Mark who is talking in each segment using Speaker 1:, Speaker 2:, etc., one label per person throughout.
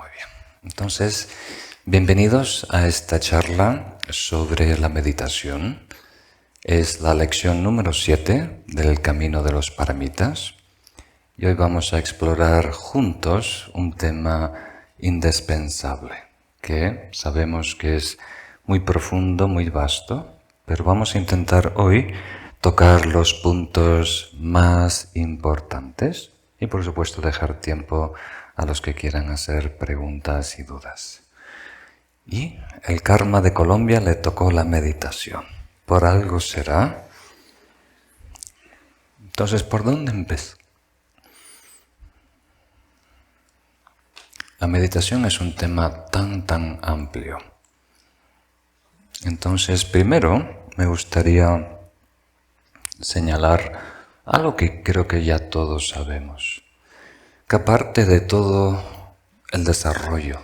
Speaker 1: Muy bien. Entonces, bienvenidos a esta charla sobre la meditación. Es la lección número 7 del Camino de los Paramitas. Y hoy vamos a explorar juntos un tema indispensable, que sabemos que es muy profundo, muy vasto, pero vamos a intentar hoy tocar los puntos más importantes y, por supuesto, dejar tiempo a los que quieran hacer preguntas y dudas. Y el karma de Colombia le tocó la meditación. Por algo será. Entonces, ¿por dónde empezó? La meditación es un tema tan amplio. Entonces, primero me gustaría señalar algo que creo que ya todos sabemos, que aparte de todo el desarrollo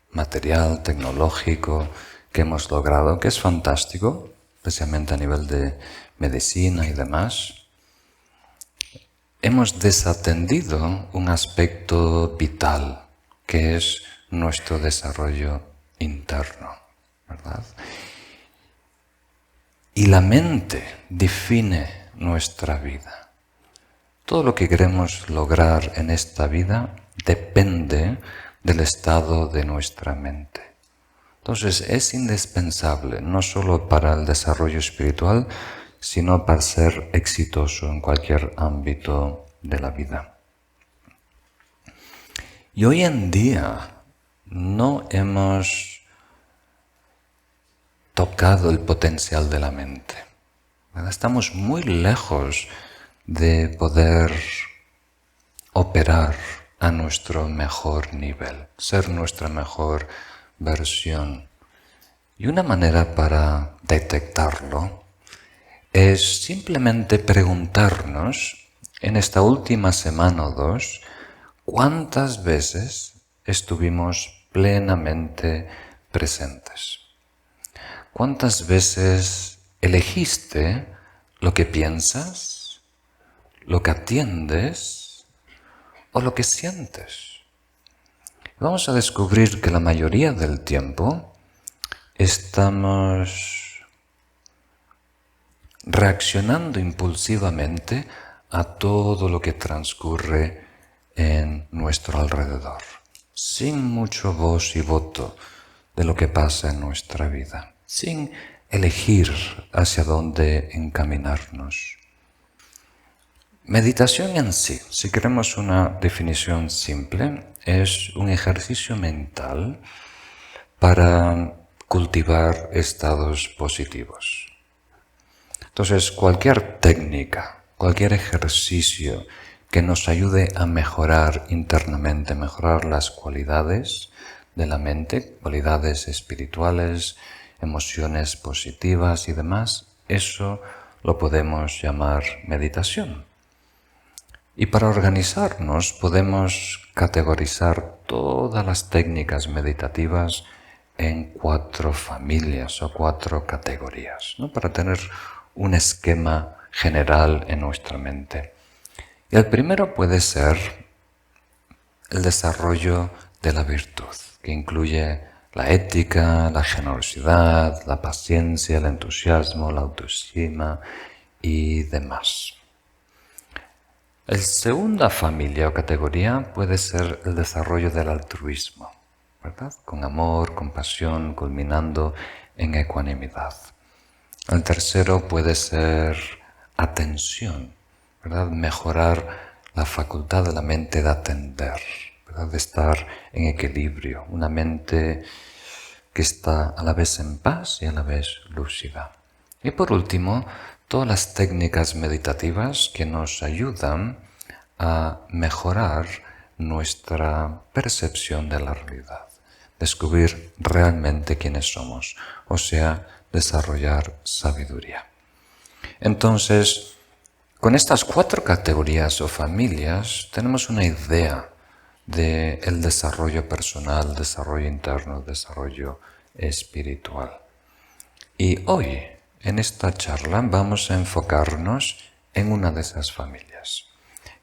Speaker 1: material, tecnológico que hemos logrado, que es fantástico, especialmente a nivel de medicina y demás, hemos desatendido un aspecto vital, que es nuestro desarrollo interno, ¿verdad? Y la mente define nuestra vida. Todo lo que queremos lograr en esta vida depende del estado de nuestra mente. Entonces es indispensable, no solo para el desarrollo espiritual, sino para ser exitoso en cualquier ámbito de la vida. Y hoy en día no hemos tocado el potencial de la mente. Estamos muy lejos de poder operar a nuestro mejor nivel, ser nuestra mejor versión. Y una manera para detectarlo es simplemente preguntarnos en esta última semana o dos cuántas veces estuvimos plenamente presentes. ¿Cuántas veces elegiste lo que piensas, lo que atiendes o lo que sientes? Vamos a descubrir que la mayoría del tiempo estamos reaccionando impulsivamente a todo lo que transcurre en nuestro alrededor, sin mucho voz y voto de lo que pasa en nuestra vida, sin elegir hacia dónde encaminarnos. Meditación en sí, si queremos una definición simple, es un ejercicio mental para cultivar estados positivos. Entonces, cualquier técnica, cualquier ejercicio que nos ayude a mejorar internamente, mejorar las cualidades de la mente, cualidades espirituales, emociones positivas y demás, eso lo podemos llamar meditación. Y para organizarnos podemos categorizar todas las técnicas meditativas en 4 familias o 4 categorías, ¿no? Para tener un esquema general en nuestra mente. Y el primero puede ser el desarrollo de la virtud, que incluye la ética, la generosidad, la paciencia, el entusiasmo, la autoestima y demás. La segunda familia o categoría puede ser el desarrollo del altruismo, ¿verdad? Con amor, compasión, culminando en ecuanimidad. El tercero puede ser atención, ¿verdad? Mejorar la facultad de la mente de atender, ¿verdad? De estar en equilibrio, una mente que está a la vez en paz y a la vez lúcida. Y por último, todas las técnicas meditativas que nos ayudan a mejorar nuestra percepción de la realidad, descubrir realmente quiénes somos, o sea, desarrollar sabiduría. Entonces, con estas 4 categorías o familias tenemos una idea del desarrollo personal, desarrollo interno, desarrollo espiritual. Y hoy, en esta charla, vamos a enfocarnos en una de esas familias,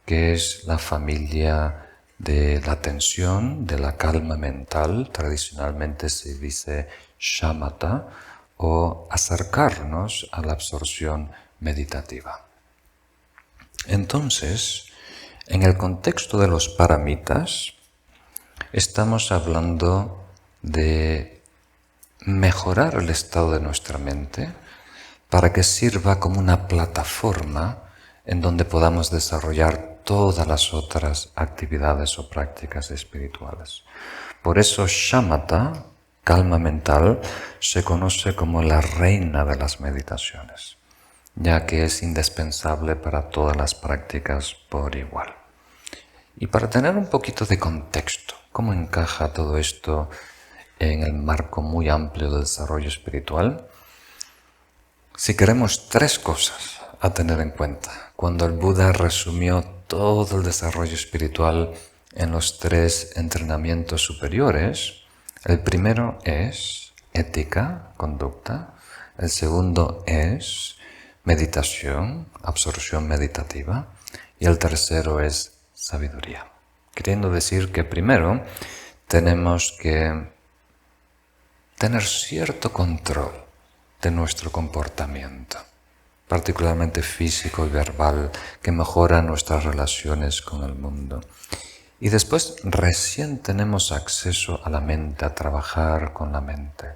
Speaker 1: que es la familia de la tensión, de la calma mental, tradicionalmente se dice shamatha, o acercarnos a la absorción meditativa. Entonces, en el contexto de los paramitas, estamos hablando de mejorar el estado de nuestra mente para que sirva como una plataforma en donde podamos desarrollar todas las otras actividades o prácticas espirituales. Por eso shamatha, calma mental, se conoce como la reina de las meditaciones, ya que es indispensable para todas las prácticas por igual. Y para tener un poquito de contexto, ¿cómo encaja todo esto en el marco muy amplio del desarrollo espiritual? Si queremos 3 cosas a tener en cuenta, cuando el Buda resumió todo el desarrollo espiritual en los 3 entrenamientos superiores, el primero es ética, conducta, el segundo es meditación, absorción meditativa, y el tercero es sabiduría. Queriendo decir que primero tenemos que tener cierto control de nuestro comportamiento, particularmente físico y verbal, que mejora nuestras relaciones con el mundo. Y después recién tenemos acceso a la mente, a trabajar con la mente.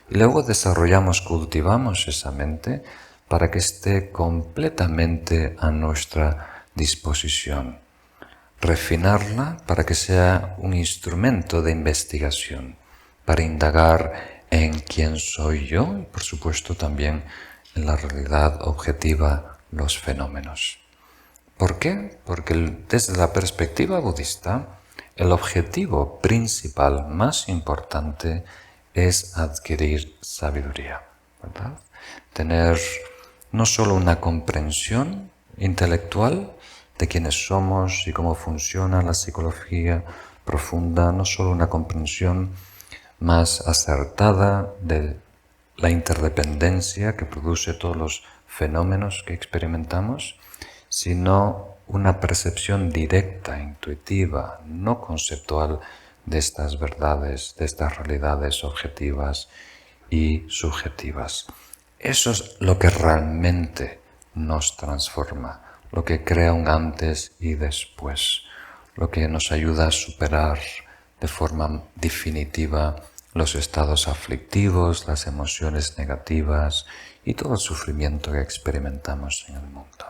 Speaker 1: Y luego desarrollamos, cultivamos esa mente para que esté completamente a nuestra disposición. Refinarla para que sea un instrumento de investigación, para indagar en quién soy yo y por supuesto también en la realidad objetiva, los fenómenos. ¿Por qué? Porque desde la perspectiva budista, el objetivo principal más importante es adquirir sabiduría, ¿verdad? Tener no solo una comprensión intelectual de quiénes somos y cómo funciona la psicología profunda, no solo una comprensión más acertada de la interdependencia que produce todos los fenómenos que experimentamos, sino una percepción directa, intuitiva, no conceptual de estas verdades, de estas realidades objetivas y subjetivas. Eso es lo que realmente nos transforma, lo que crea un antes y después, lo que nos ayuda a superar de forma definitiva los estados aflictivos, las emociones negativas y todo el sufrimiento que experimentamos en el mundo.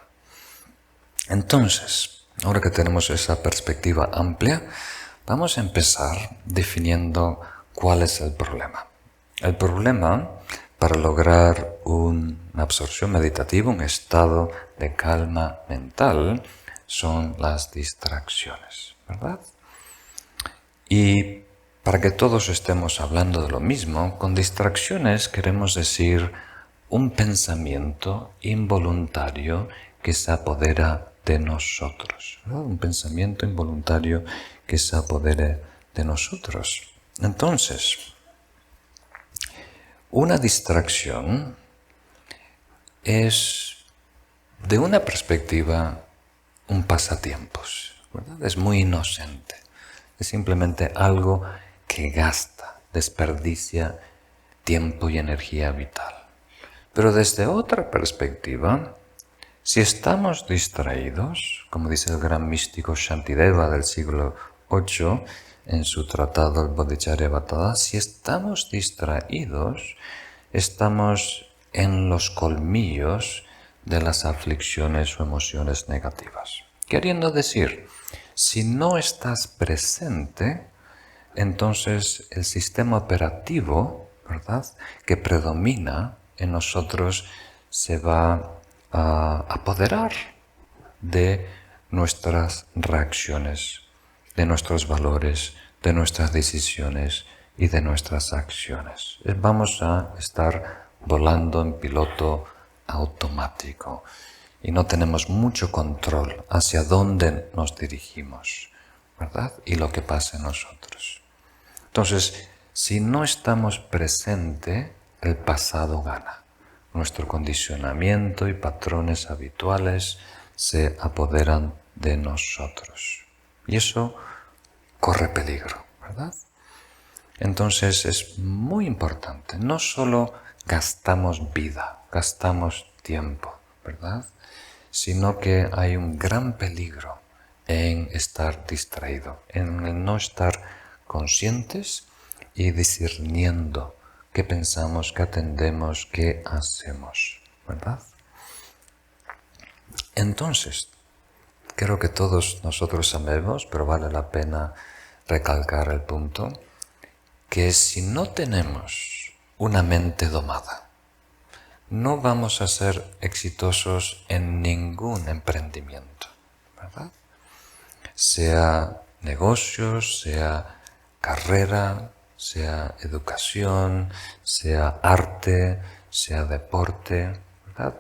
Speaker 1: Entonces, ahora que tenemos esa perspectiva amplia, vamos a empezar definiendo cuál es el problema. El problema para lograr una absorción meditativa, un estado de calma mental, son las distracciones, ¿verdad? Y para que todos estemos hablando de lo mismo, con distracciones queremos decir un pensamiento involuntario que se apodera de nosotros, ¿verdad? Un pensamiento involuntario que se apodere de nosotros. Entonces, una distracción es, de una perspectiva, un pasatiempos, ¿verdad? Es muy inocente. Es simplemente algo que gasta, desperdicia tiempo y energía vital. Pero desde otra perspectiva, si estamos distraídos, como dice el gran místico Shantideva del siglo VIII en su tratado el Bodhicharyavatthana, si estamos distraídos, estamos en los colmillos de las aflicciones o emociones negativas. Queriendo decir, si no estás presente, entonces el sistema operativo, ¿verdad?, que predomina en nosotros se va a apoderar de nuestras reacciones, de nuestros valores, de nuestras decisiones y de nuestras acciones. Vamos a estar volando en piloto automático y no tenemos mucho control hacia dónde nos dirigimos, ¿verdad? Y lo que pasa en nosotros. Entonces, si no estamos presentes, el pasado gana. Nuestro condicionamiento y patrones habituales se apoderan de nosotros. Y eso corre peligro, ¿verdad? Entonces es muy importante, no solo gastamos vida, gastamos tiempo, ¿verdad? Sino que hay un gran peligro en estar distraído, en el no estar conscientes y discerniendo qué pensamos, qué atendemos, qué hacemos, ¿verdad? Entonces, creo que todos nosotros sabemos, pero vale la pena recalcar el punto, que si no tenemos una mente domada, no vamos a ser exitosos en ningún emprendimiento, ¿verdad? Sea negocios, sea carrera, sea educación, sea arte, sea deporte, ¿verdad?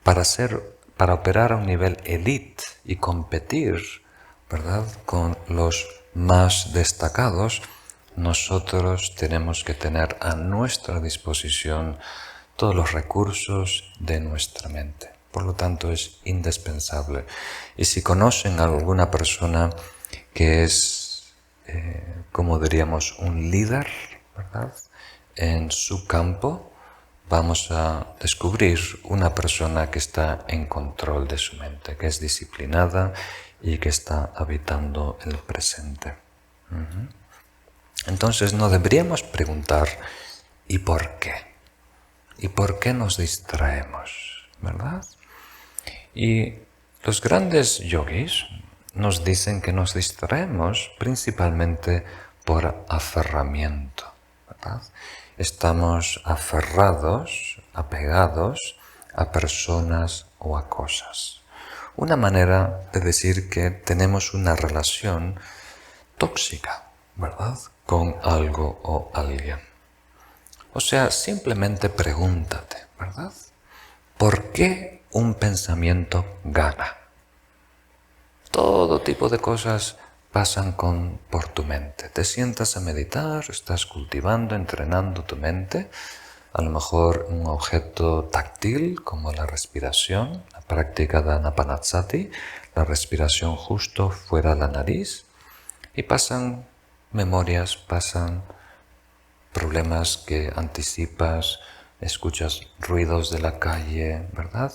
Speaker 1: Para operar a un nivel elite y competir, ¿verdad?, con los más destacados, nosotros tenemos que tener a nuestra disposición todos los recursos de nuestra mente. Por lo tanto, es indispensable. Y si conocen a alguna persona que es, como diríamos, un líder, ¿verdad?, en su campo, vamos a descubrir una persona que está en control de su mente, que es disciplinada y que está habitando el presente. Entonces no deberíamos preguntar ¿y por qué? ¿Y por qué nos distraemos? ¿Verdad? Y los grandes yogis nos dicen que nos distraemos principalmente por aferramiento, ¿verdad? Estamos aferrados, apegados a personas o a cosas. Una manera de decir que tenemos una relación tóxica, ¿verdad?, con algo o alguien. O sea, simplemente pregúntate, ¿verdad?, ¿por qué un pensamiento gana? Todo tipo de cosas pasan por tu mente. Te sientas a meditar, estás cultivando, entrenando tu mente. A lo mejor un objeto táctil como la respiración, la práctica de Anapanasati, la respiración justo fuera de la nariz. Y pasan memorias, pasan problemas que anticipas, escuchas ruidos de la calle, ¿verdad?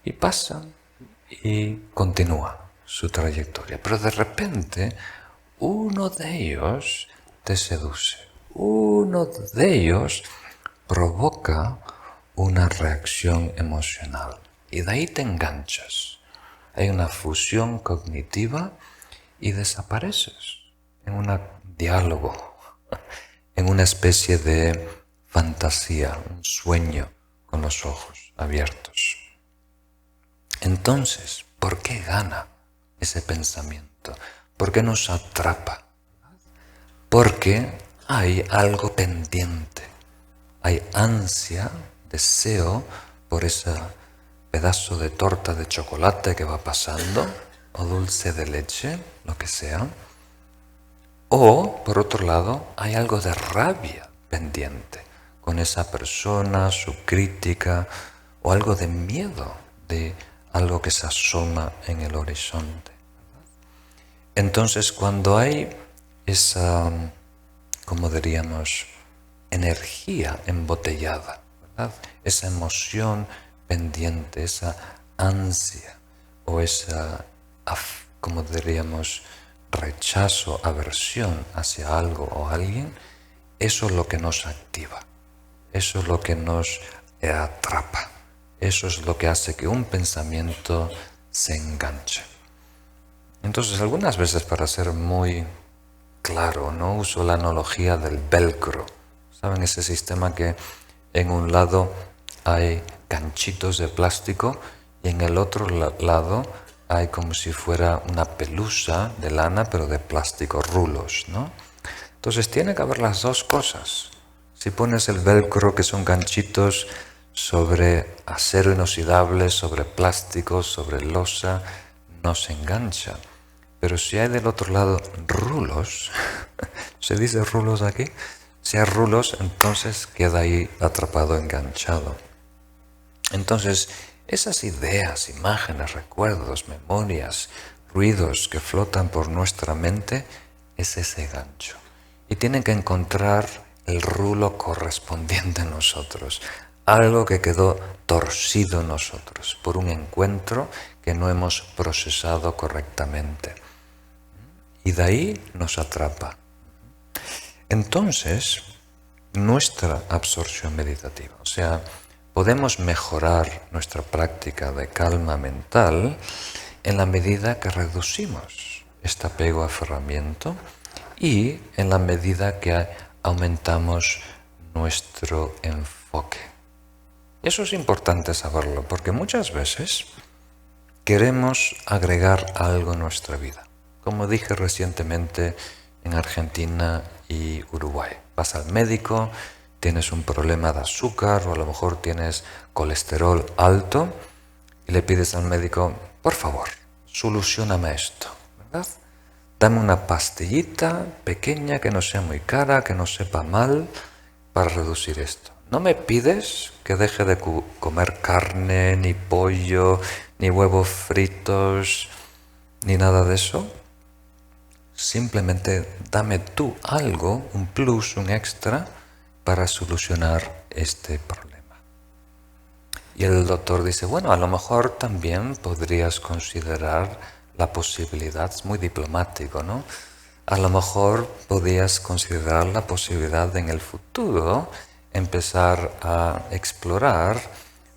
Speaker 1: Y pasan y continúa su trayectoria. Pero de repente uno de ellos te seduce, uno de ellos provoca una reacción emocional y de ahí te enganchas. Hay una fusión cognitiva y desapareces en un diálogo, en una especie de fantasía, un sueño con los ojos abiertos. Entonces, ¿por qué gana ese pensamiento? ¿Por qué nos atrapa? Porque hay algo pendiente, hay ansia, deseo por ese pedazo de torta de chocolate que va pasando, o dulce de leche, lo que sea. O, por otro lado, hay algo de rabia pendiente con esa persona, su crítica, o algo de miedo de algo que se asoma en el horizonte. Entonces, cuando hay esa, como diríamos, energía embotellada, ¿verdad?, esa emoción pendiente, esa ansia o esa, como diríamos, rechazo, aversión hacia algo o alguien, eso es lo que nos activa, eso es lo que nos atrapa, eso es lo que hace que un pensamiento se enganche. Entonces, algunas veces, para ser muy claro, ¿no?, uso la analogía del velcro. ¿Saben? Ese sistema que en un lado hay ganchitos de plástico y en el otro lado hay como si fuera una pelusa de lana, pero de plástico, rulos, ¿no? Entonces tiene que haber las dos cosas. Si pones el velcro, que son ganchitos, sobre acero inoxidable, sobre plástico, sobre losa, no se engancha. Pero si hay del otro lado rulos, ¿se dice rulos aquí? Si hay rulos, entonces queda ahí atrapado, enganchado. Entonces, esas ideas, imágenes, recuerdos, memorias, ruidos que flotan por nuestra mente, es ese gancho. Y tienen que encontrar el rulo correspondiente en nosotros, algo que quedó torcido en nosotros por un encuentro que no hemos procesado correctamente. Y de ahí nos atrapa. Entonces, nuestra absorción meditativa, o sea, podemos mejorar nuestra práctica de calma mental en la medida que reducimos este apego aferramiento y en la medida que aumentamos nuestro enfoque. Eso es importante saberlo, porque muchas veces queremos agregar algo a nuestra vida. Como dije recientemente en Argentina y Uruguay. Vas al médico, tienes un problema de azúcar o a lo mejor tienes colesterol alto y le pides al médico, por favor, solucióname esto, ¿verdad? Dame una pastillita pequeña que no sea muy cara, que no sepa mal, para reducir esto. No me pides que deje de comer carne, ni pollo, ni huevos fritos, ni nada de eso. Simplemente dame tú algo, un plus, un extra, para solucionar este problema. Y el doctor dice, bueno, a lo mejor también podrías considerar la posibilidad, es muy diplomático, ¿no? A lo mejor podrías considerar la posibilidad de en el futuro empezar a explorar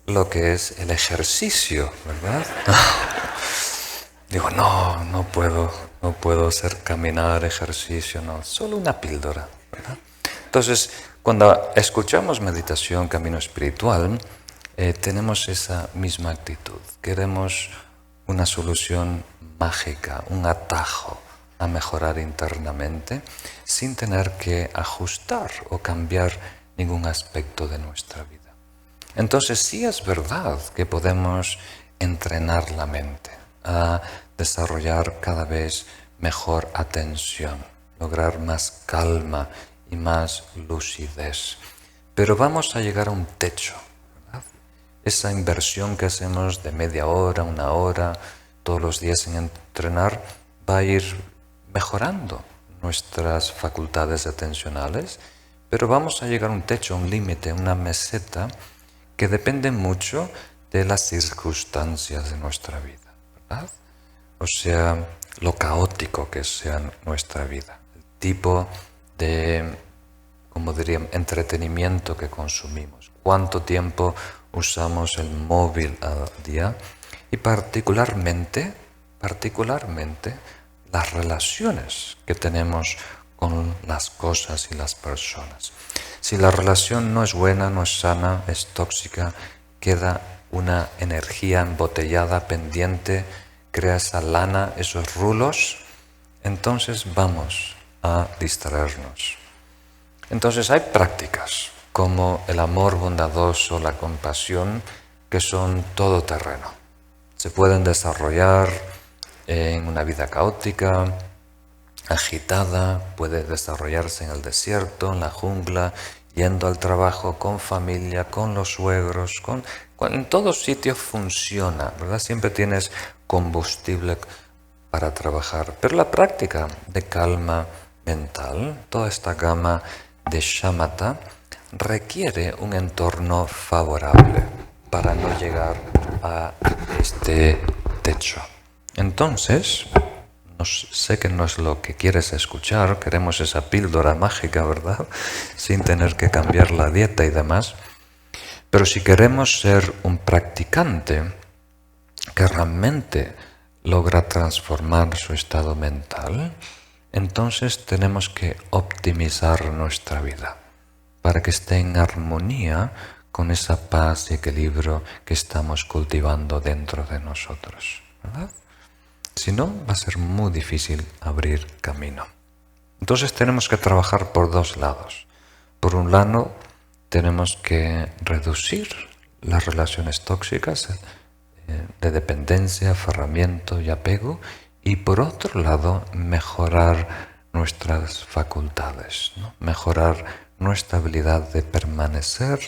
Speaker 1: lo que es el ejercicio, ¿verdad? Digo, no puedo hacer caminar, ejercicio, no, solo una píldora, ¿verdad? Entonces, cuando escuchamos meditación, camino espiritual, tenemos esa misma actitud. Queremos una solución mágica, un atajo a mejorar internamente sin tener que ajustar o cambiar ningún aspecto de nuestra vida. Entonces, sí es verdad que podemos entrenar la mente a desarrollar cada vez mejor atención, lograr más calma y más lucidez. Pero vamos a llegar a un techo, ¿verdad? Esa inversión que hacemos de media hora, una hora, todos los días en entrenar, va a ir mejorando nuestras facultades atencionales, pero vamos a llegar a un techo, un límite, una meseta que depende mucho de las circunstancias de nuestra vida, ¿verdad? O sea, lo caótico que sea nuestra vida, el tipo de, como dirían, entretenimiento que consumimos, cuánto tiempo usamos el móvil al día y particularmente las relaciones que tenemos con las cosas y las personas. Si la relación no es buena, no es sana, es tóxica, queda una energía embotellada, pendiente, crea esa lana, esos rulos, entonces vamos a distraernos. Entonces hay prácticas como el amor bondadoso, la compasión, que son todoterreno. Se pueden desarrollar en una vida caótica, agitada, puede desarrollarse en el desierto, en la jungla, yendo al trabajo, con familia, con los suegros, en todos sitios funciona, ¿verdad? Siempre tienes combustible para trabajar. Pero la práctica de calma mental, toda esta gama de shamatha, requiere un entorno favorable para no llegar a este techo. Entonces, sé que no es lo que quieres escuchar, queremos esa píldora mágica, ¿verdad? Sin tener que cambiar la dieta y demás. Pero si queremos ser un practicante que realmente logra transformar su estado mental, entonces tenemos que optimizar nuestra vida para que esté en armonía con esa paz y equilibrio que estamos cultivando dentro de nosotros, ¿verdad? Si no, va a ser muy difícil abrir camino. Entonces tenemos que trabajar por dos lados. Por un lado, tenemos que reducir las relaciones tóxicas de dependencia, aferramiento y apego, y por otro lado, mejorar nuestras facultades, ¿no? Mejorar nuestra habilidad de permanecer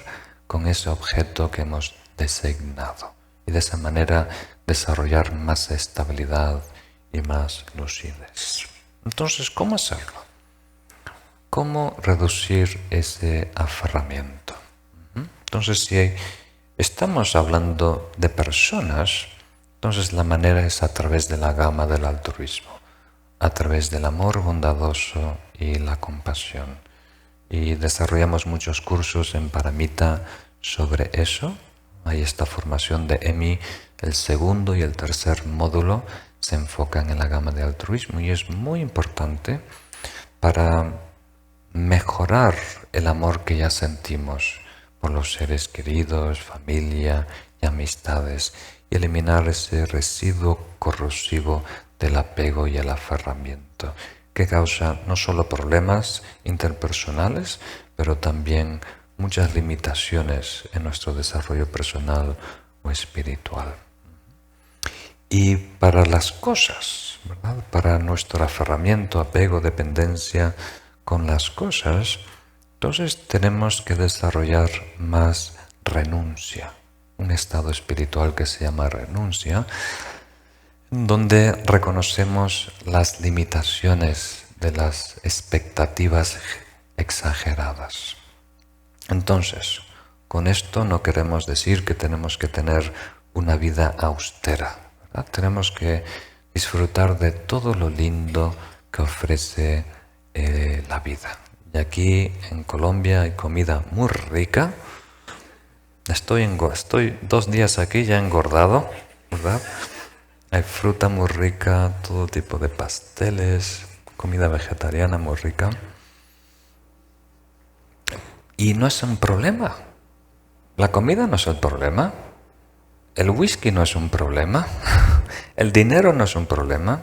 Speaker 1: con ese objeto que hemos designado y de esa manera desarrollar más estabilidad y más lucidez. Entonces, ¿cómo hacerlo? ¿Cómo reducir ese aferramiento? Entonces, si estamos hablando de personas, entonces la manera es a través de la gama del altruismo, a través del amor bondadoso y la compasión. Y desarrollamos muchos cursos en Paramita sobre eso. Hay esta formación de EMI, el segundo y el tercer módulo se enfocan en la gama de altruismo y es muy importante para mejorar el amor que ya sentimos por los seres queridos, familia y amistades y eliminar ese residuo corrosivo del apego y el aferramiento que causa no solo problemas interpersonales, pero también muchas limitaciones en nuestro desarrollo personal o espiritual. Y para las cosas, ¿verdad? Para nuestro aferramiento, apego, dependencia con las cosas, entonces tenemos que desarrollar más renuncia, un estado espiritual que se llama renuncia, donde reconocemos las limitaciones de las expectativas exageradas. Entonces, con esto no queremos decir que tenemos que tener una vida austera, ¿verdad? Tenemos que disfrutar de todo lo lindo que ofrece la vida. Y aquí en Colombia hay comida muy rica. Estoy 2 días aquí ya engordado, ¿verdad? Hay fruta muy rica, todo tipo de pasteles, comida vegetariana muy rica. Y no es un problema. La comida no es el problema. El whisky no es un problema. El dinero no es un problema.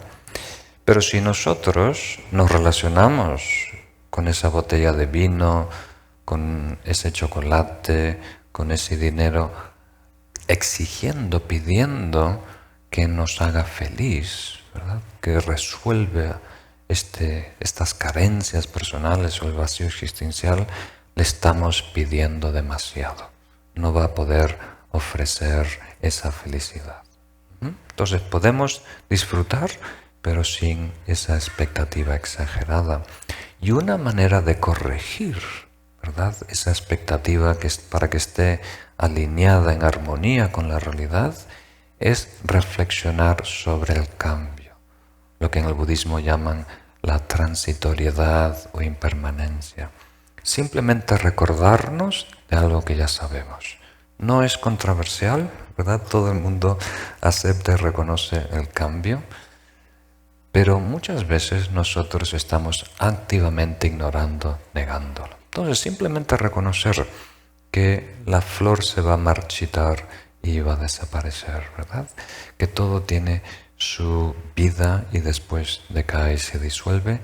Speaker 1: Pero si nosotros nos relacionamos con esa botella de vino, con ese chocolate, con ese dinero, exigiendo, pidiendo que nos haga feliz, ¿verdad? Que resuelva estas carencias personales o el vacío existencial, le estamos pidiendo demasiado. No va a poder ofrecer esa felicidad. Entonces podemos disfrutar, pero sin esa expectativa exagerada. Y una manera de corregir, ¿verdad?, esa expectativa para que esté alineada en armonía con la realidad, es reflexionar sobre el cambio, lo que en el budismo llaman la transitoriedad o impermanencia. Simplemente recordarnos de algo que ya sabemos. No es controversial, ¿verdad? Todo el mundo acepta y reconoce el cambio, pero muchas veces nosotros estamos activamente ignorando, negándolo. Entonces simplemente reconocer que la flor se va a marchitar y va a desaparecer, ¿verdad? Que todo tiene su vida y después decae y se disuelve,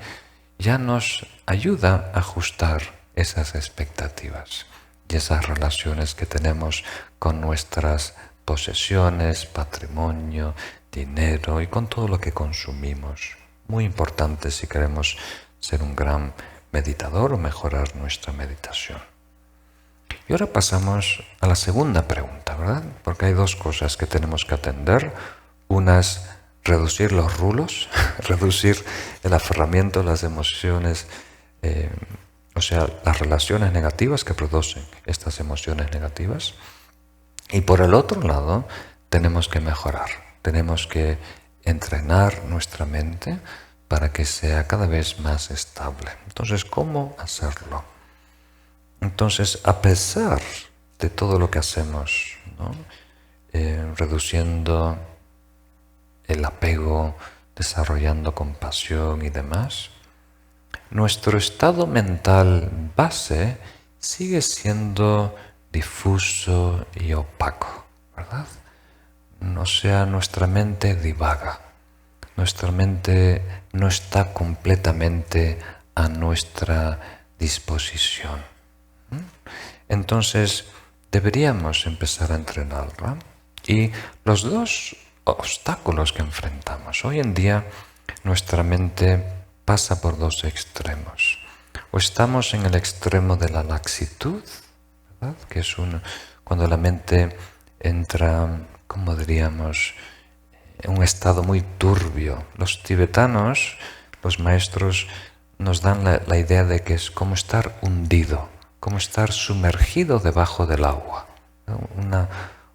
Speaker 1: ya nos ayuda a ajustar esas expectativas y esas relaciones que tenemos con nuestras posesiones, patrimonio, dinero y con todo lo que consumimos. Muy importante si queremos ser un gran meditador o mejorar nuestra meditación. Y ahora pasamos a la segunda pregunta, ¿verdad? Porque hay 2 cosas que tenemos que atender. Una es reducir los rulos, reducir el aferramiento, las emociones, o sea, las relaciones negativas que producen estas emociones negativas. Y por el otro lado, tenemos que mejorar, tenemos que entrenar nuestra mente para que sea cada vez más estable. Entonces, ¿cómo hacerlo? Entonces, a pesar de todo lo que hacemos, ¿no?, reduciendo el apego, desarrollando compasión y demás, nuestro estado mental base sigue siendo difuso y opaco, ¿verdad? O sea, nuestra mente divaga, nuestra mente no está completamente a nuestra disposición. Entonces, deberíamos empezar a entrenarla. Y los 2 obstáculos que enfrentamos. Hoy en día, nuestra mente pasa por 2 extremos. O estamos en el extremo de la laxitud, ¿verdad?, que es cuando la mente entra, como diríamos, en un estado muy turbio. Los tibetanos los maestros nos dan la idea de que es como estar hundido, como estar sumergido debajo del agua, ¿no?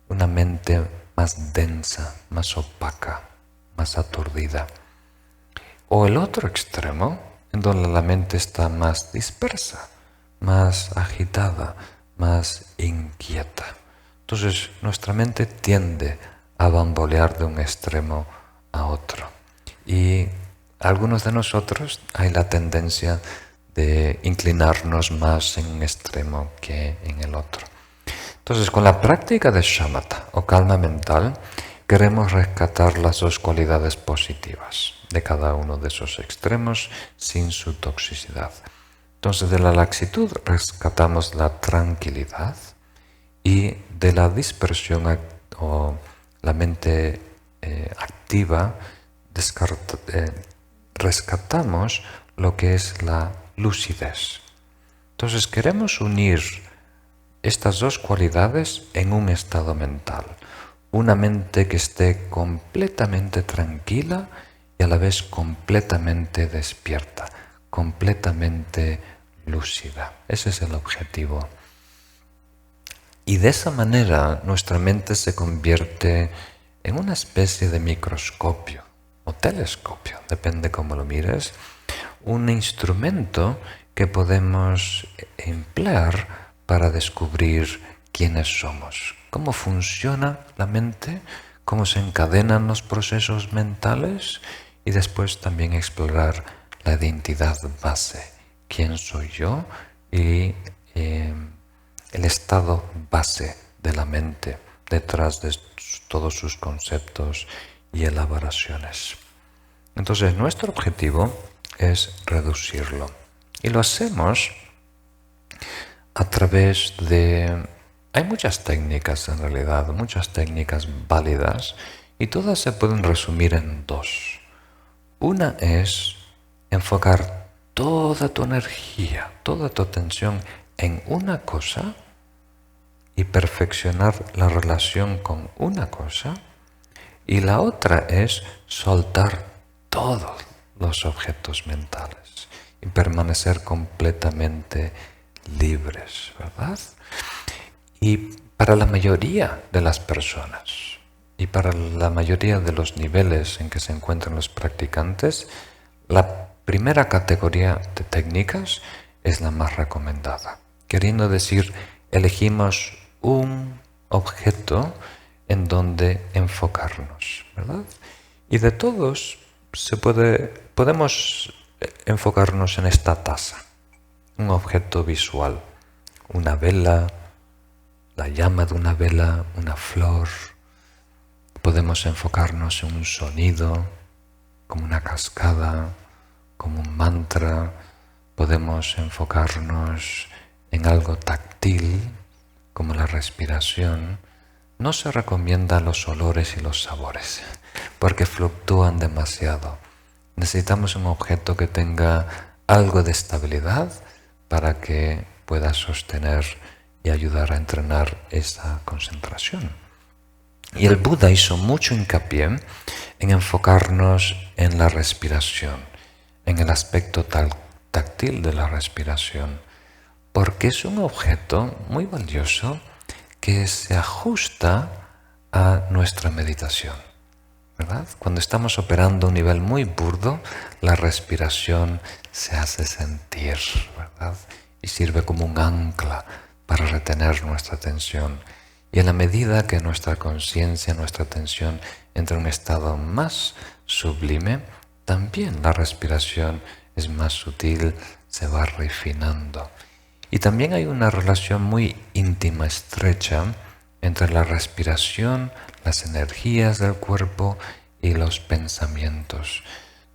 Speaker 1: Una mente más densa, más opaca, más aturdida. O el otro extremo, en donde la mente está más dispersa, más agitada, más inquieta. Entonces nuestra mente tiende a bambolear de un extremo a otro. Y algunos de nosotros hay la tendencia de inclinarnos más en un extremo que en el otro. Entonces, con la práctica de shamatha o calma mental, queremos rescatar las dos cualidades positivas de cada uno de esos extremos sin su toxicidad. Entonces, de la laxitud rescatamos la tranquilidad y de la dispersión o la mente activa rescatamos lo que es la lucidez. Entonces, queremos unir estas dos cualidades en un estado mental. Una mente que esté completamente tranquila y a la vez completamente despierta, completamente lúcida. Ese es el objetivo. Y de esa manera nuestra mente se convierte en una especie de microscopio o telescopio, depende cómo lo mires, un instrumento que podemos emplear para descubrir quiénes somos, cómo funciona la mente, cómo se encadenan los procesos mentales y después también explorar la identidad base, quién soy yo y el estado base de la mente detrás de todos sus conceptos y elaboraciones. Entonces nuestro objetivo es reducirlo y lo hacemos a través de... Hay muchas técnicas en realidad, muchas técnicas válidas y todas se pueden resumir en dos. Una es enfocar toda tu energía, toda tu atención en una cosa y perfeccionar la relación con una cosa. Y la otra es soltar todos los objetos mentales y permanecer completamente libres, ¿verdad? Y para la mayoría de las personas y para la mayoría de los niveles en que se encuentran los practicantes, la primera categoría de técnicas es la más recomendada. Queriendo decir, elegimos un objeto en donde enfocarnos, ¿verdad? Y de todos podemos enfocarnos en esta taza, un objeto visual, una vela, la llama de una vela, una flor. Podemos enfocarnos en un sonido, como una cascada, como un mantra. Podemos enfocarnos en algo táctil, como la respiración. No se recomiendan los olores y los sabores, porque fluctúan demasiado. Necesitamos un objeto que tenga algo de estabilidad para que pueda sostener y ayudar a entrenar esa concentración. Y el Buda hizo mucho hincapié en enfocarnos en la respiración, en el aspecto táctil de la respiración, porque es un objeto muy valioso que se ajusta a nuestra meditación, ¿verdad? Cuando estamos operando a un nivel muy burdo, la respiración se hace sentir, ¿verdad? Y sirve como un ancla para retener nuestra atención. Y en la medida que nuestra conciencia, nuestra atención entra en un estado más sublime, también la respiración es más sutil, se va refinando. Y también hay una relación muy íntima, estrecha, entre la respiración, las energías del cuerpo y los pensamientos.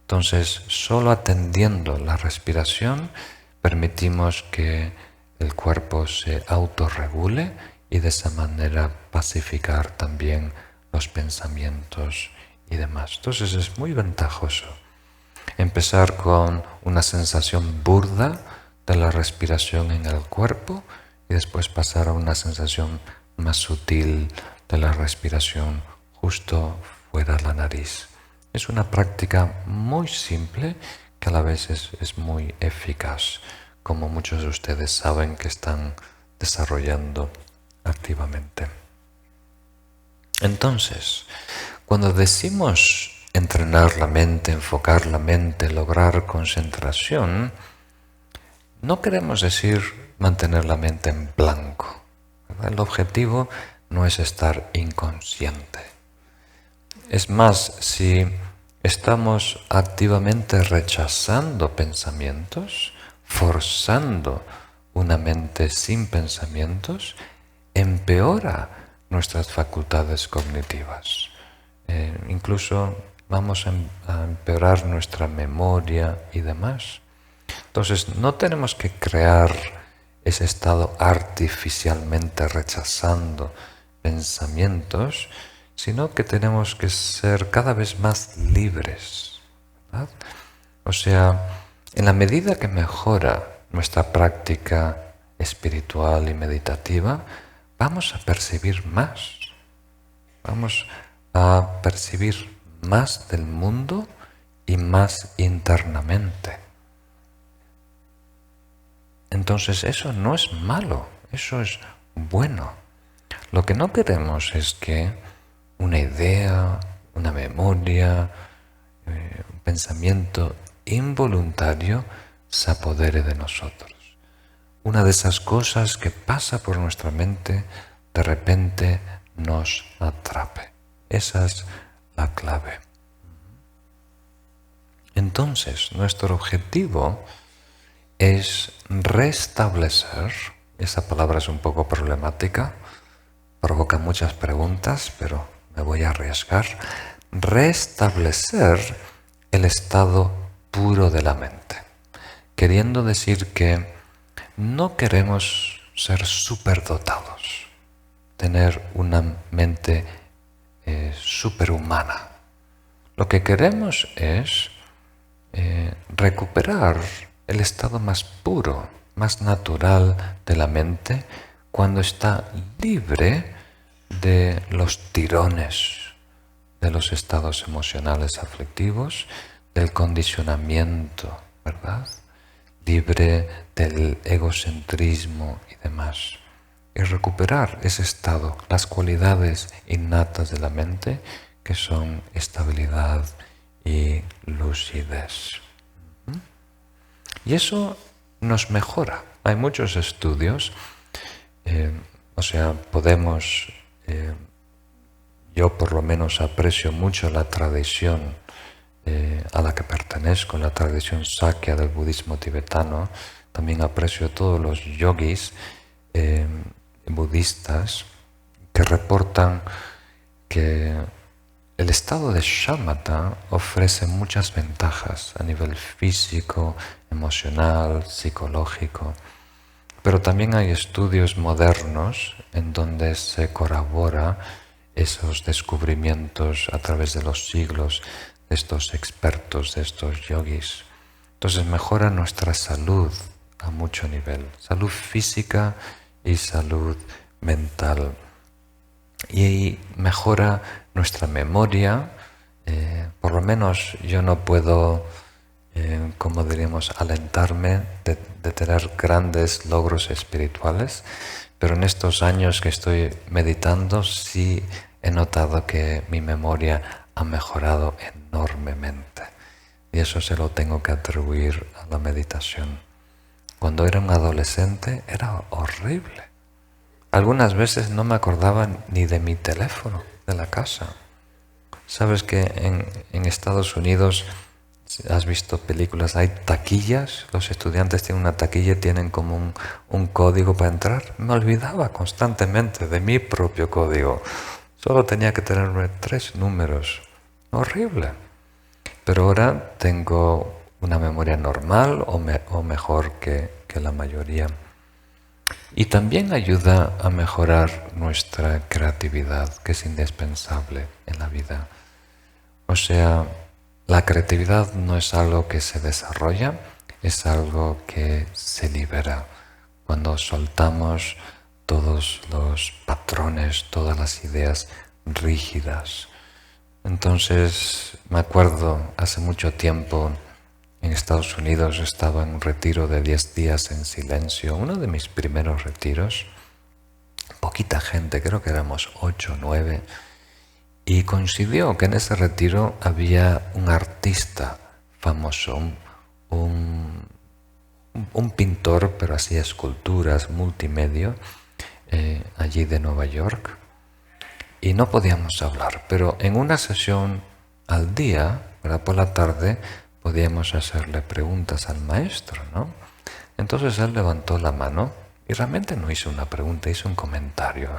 Speaker 1: Entonces, solo atendiendo la respiración, permitimos que el cuerpo se autorregule y de esa manera pacificar también los pensamientos y demás. Entonces es muy ventajoso empezar con una sensación burda de la respiración en el cuerpo y después pasar a una sensación más sutil de la respiración justo fuera de la nariz. Es una práctica muy simple que a la vez es muy eficaz, como muchos de ustedes saben que están desarrollando activamente. Entonces, cuando decimos entrenar la mente, enfocar la mente, lograr concentración, no queremos decir mantener la mente en blanco, ¿verdad? El objetivo no es estar inconsciente. Es más, si estamos activamente rechazando pensamientos, forzando una mente sin pensamientos, empeora nuestras facultades cognitivas. Incluso vamos a empeorar nuestra memoria y demás. Entonces, no tenemos que crear ese estado artificialmente rechazando pensamientos, sino que tenemos que ser cada vez más libres, ¿verdad? O sea, en la medida que mejora nuestra práctica espiritual y meditativa, vamos a percibir más. Vamos a percibir más del mundo y más internamente. Entonces eso no es malo, eso es bueno. Lo que no queremos es que una idea, una memoria, un pensamiento involuntario se apodere de nosotros. Una de esas cosas que pasa por nuestra mente de repente nos atrape. Esa es la clave. Entonces, nuestro objetivo es restablecer, esa palabra es un poco problemática, provoca muchas preguntas, pero me voy a arriesgar, restablecer el estado puro de la mente, queriendo decir que no queremos ser superdotados, tener una mente superhumana. Lo que queremos es recuperar el estado más puro, más natural de la mente cuando está libre de los tirones de los estados emocionales aflictivos, del condicionamiento, ¿verdad? Libre del egocentrismo y demás. Y recuperar ese estado, las cualidades innatas de la mente que son estabilidad y lucidez. Y eso nos mejora. Hay muchos estudios, podemos, yo por lo menos aprecio mucho la tradición a la que pertenezco, la tradición Sakya del budismo tibetano. También aprecio todos los yogis budistas que reportan que el estado de shamatha ofrece muchas ventajas a nivel físico, emocional, psicológico, pero también hay estudios modernos en donde se corrobora esos descubrimientos a través de los siglos de estos expertos, de estos yogis. Entonces mejora nuestra salud a mucho nivel, salud física y salud mental. Y mejora nuestra memoria, por lo menos yo no puedo, como diríamos, alentarme de tener grandes logros espirituales, pero en estos años que estoy meditando sí he notado que mi memoria ha mejorado enormemente y eso se lo tengo que atribuir a la meditación. Cuando era un adolescente era horrible. Algunas veces no me acordaba ni de mi teléfono de la casa. Sabes que en Estados Unidos, has visto películas, hay taquillas, los estudiantes tienen una taquilla y tienen como un código para entrar. Me olvidaba constantemente de mi propio código. Solo tenía que tener 3 números. Horrible. Pero ahora tengo una memoria normal o mejor que la mayoría. Y también ayuda a mejorar nuestra creatividad, que es indispensable en la vida. O sea, la creatividad no es algo que se desarrolla, es algo que se libera. Cuando soltamos todos los patrones, todas las ideas rígidas. Entonces, me acuerdo hace mucho tiempo En Estados Unidos estaba en un retiro de 10 días en silencio, uno de mis primeros retiros. Poquita gente, creo que éramos 8 o 9. Y coincidió que en ese retiro había un artista famoso, un pintor, pero hacía esculturas multimedia, allí de Nueva York. Y no podíamos hablar, pero en una sesión al día, ¿verdad? Por la tarde, podíamos hacerle preguntas al maestro, ¿no? Entonces él levantó la mano y realmente no hizo una pregunta, hizo un comentario.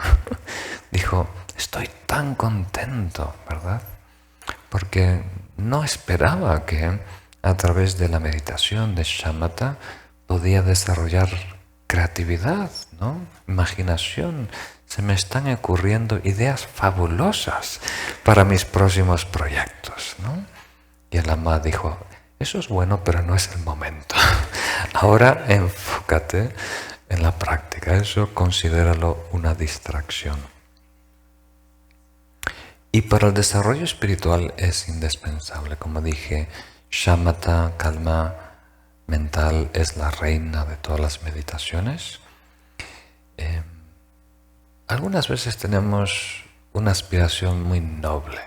Speaker 1: Dijo, estoy tan contento, ¿verdad? Porque no esperaba que a través de la meditación de shamatha podía desarrollar creatividad, ¿no? Imaginación. Se me están ocurriendo ideas fabulosas para mis próximos proyectos, ¿no? Y el Lama dijo, eso es bueno, pero no es el momento. Ahora enfócate en la práctica. Eso considéralo una distracción. Y para el desarrollo espiritual es indispensable. Como dije, shamatha, calma mental, es la reina de todas las meditaciones. Algunas veces tenemos una aspiración muy noble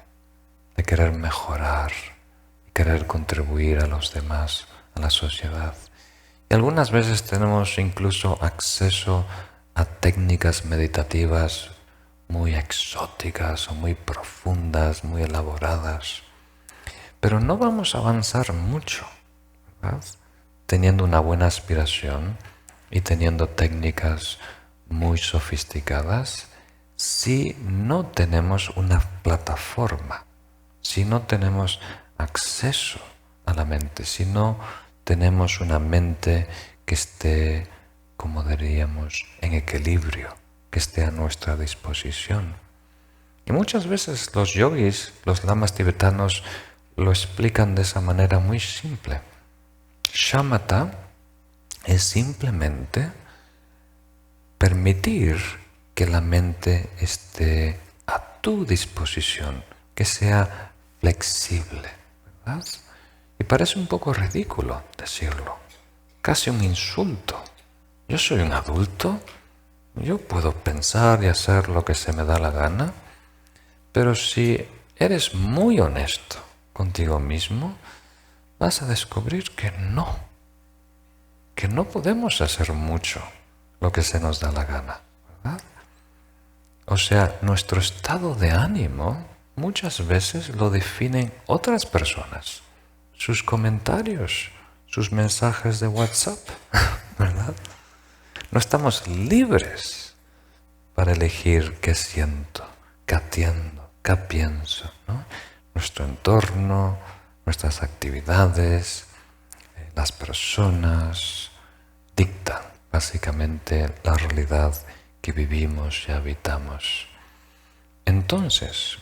Speaker 1: de querer mejorar, querer contribuir a los demás, a la sociedad. Y algunas veces tenemos incluso acceso a técnicas meditativas muy exóticas o muy profundas, muy elaboradas. Pero no vamos a avanzar mucho, ¿verdad? Teniendo una buena aspiración y teniendo técnicas muy sofisticadas, si no tenemos una plataforma, si no tenemos acceso a la mente, si no tenemos una mente que esté, como diríamos, en equilibrio, que esté a nuestra disposición. Y muchas veces los yogis, los lamas tibetanos, lo explican de esa manera muy simple. Shamatha es simplemente permitir que la mente esté a tu disposición, que sea flexible, ¿verdad? Y parece un poco ridículo decirlo, casi un insulto. Yo soy un adulto, yo puedo pensar y hacer lo que se me da la gana, pero si eres muy honesto contigo mismo, vas a descubrir que no podemos hacer mucho lo que se nos da la gana, ¿verdad? O sea, nuestro estado de ánimo muchas veces lo definen otras personas, sus comentarios, sus mensajes de WhatsApp, ¿verdad? No estamos libres para elegir qué siento, qué atiendo, qué pienso, ¿no? Nuestro entorno, nuestras actividades, las personas dictan básicamente la realidad que vivimos y habitamos. Entonces,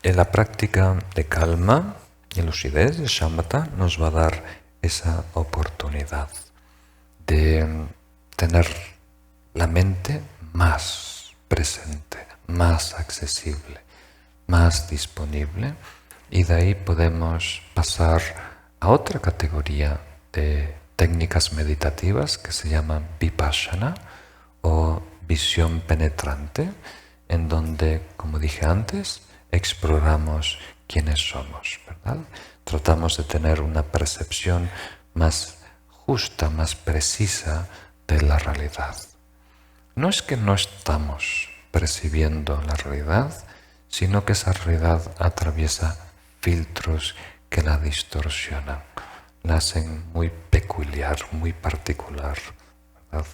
Speaker 1: en la práctica de calma y lucidez de shamatha nos va a dar esa oportunidad de tener la mente más presente, más accesible, más disponible, y de ahí podemos pasar a otra categoría de técnicas meditativas que se llaman vipassana o visión penetrante, en donde, como dije antes, exploramos quiénes somos, ¿verdad? Tratamos de tener una percepción más justa, más precisa de la realidad. No es que no estamos percibiendo la realidad, sino que esa realidad atraviesa filtros que la distorsionan, la hacen muy peculiar, muy particular, ¿verdad?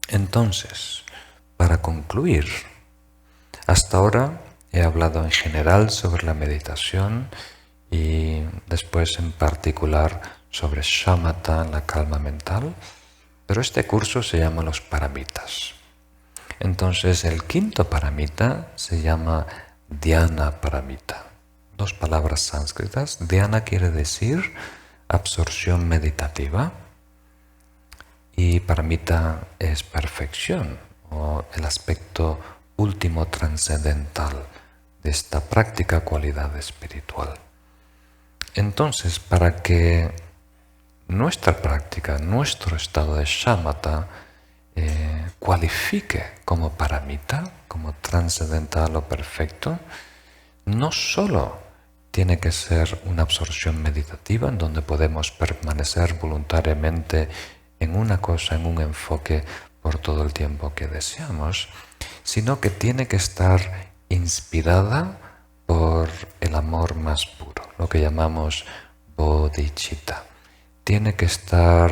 Speaker 1: Entonces, para concluir, hasta ahora he hablado en general sobre la meditación y después en particular sobre shamatha, la calma mental, pero este curso se llama los paramitas. Entonces el quinto paramita se llama dhyana paramita. Dos palabras sánscritas. Dhyana quiere decir absorción meditativa y paramita es perfección o el aspecto último trascendental de esta práctica cualidad espiritual. Entonces, para que nuestra práctica, nuestro estado de shamatha, cualifique como paramita, como trascendental o perfecto, no solo tiene que ser una absorción meditativa en donde podemos permanecer voluntariamente en una cosa, en un enfoque por todo el tiempo que deseamos, sino que tiene que estar inspirada por el amor más puro, lo que llamamos bodhicitta. Tiene que estar,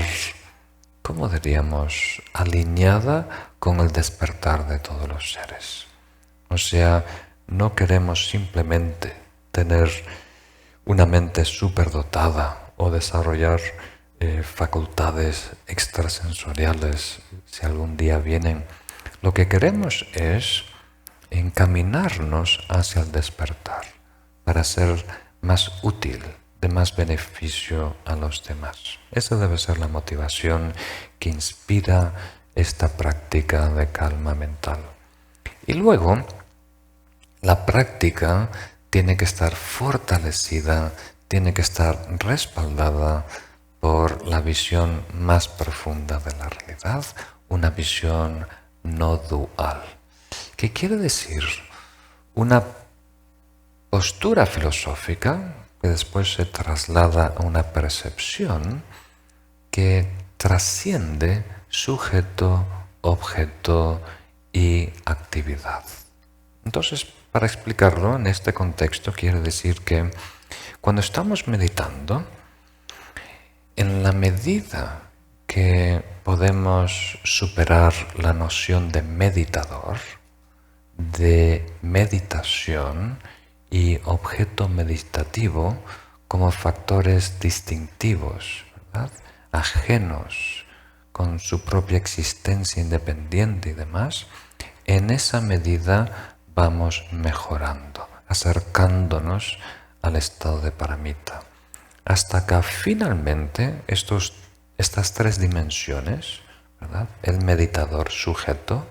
Speaker 1: ¿cómo diríamos?, alineada con el despertar de todos los seres. O sea, no queremos simplemente tener una mente superdotada o desarrollar facultades extrasensoriales si algún día vienen. Lo que queremos es encaminarnos hacia el despertar para ser más útil, de más beneficio a los demás. Esa debe ser la motivación que inspira esta práctica de calma mental. Y luego, la práctica tiene que estar fortalecida, tiene que estar respaldada por la visión más profunda de la realidad, una visión no dual. ¿Qué quiere decir? Una postura filosófica que después se traslada a una percepción que trasciende sujeto, objeto y actividad. Entonces, para explicarlo en este contexto, quiere decir que cuando estamos meditando, en la medida que podemos superar la noción de meditador, de meditación y objeto meditativo como factores distintivos, ¿verdad?, ajenos, con su propia existencia independiente y demás, en esa medida vamos mejorando, acercándonos al estado de paramita, hasta que finalmente estas tres dimensiones, ¿verdad?, el meditador sujeto,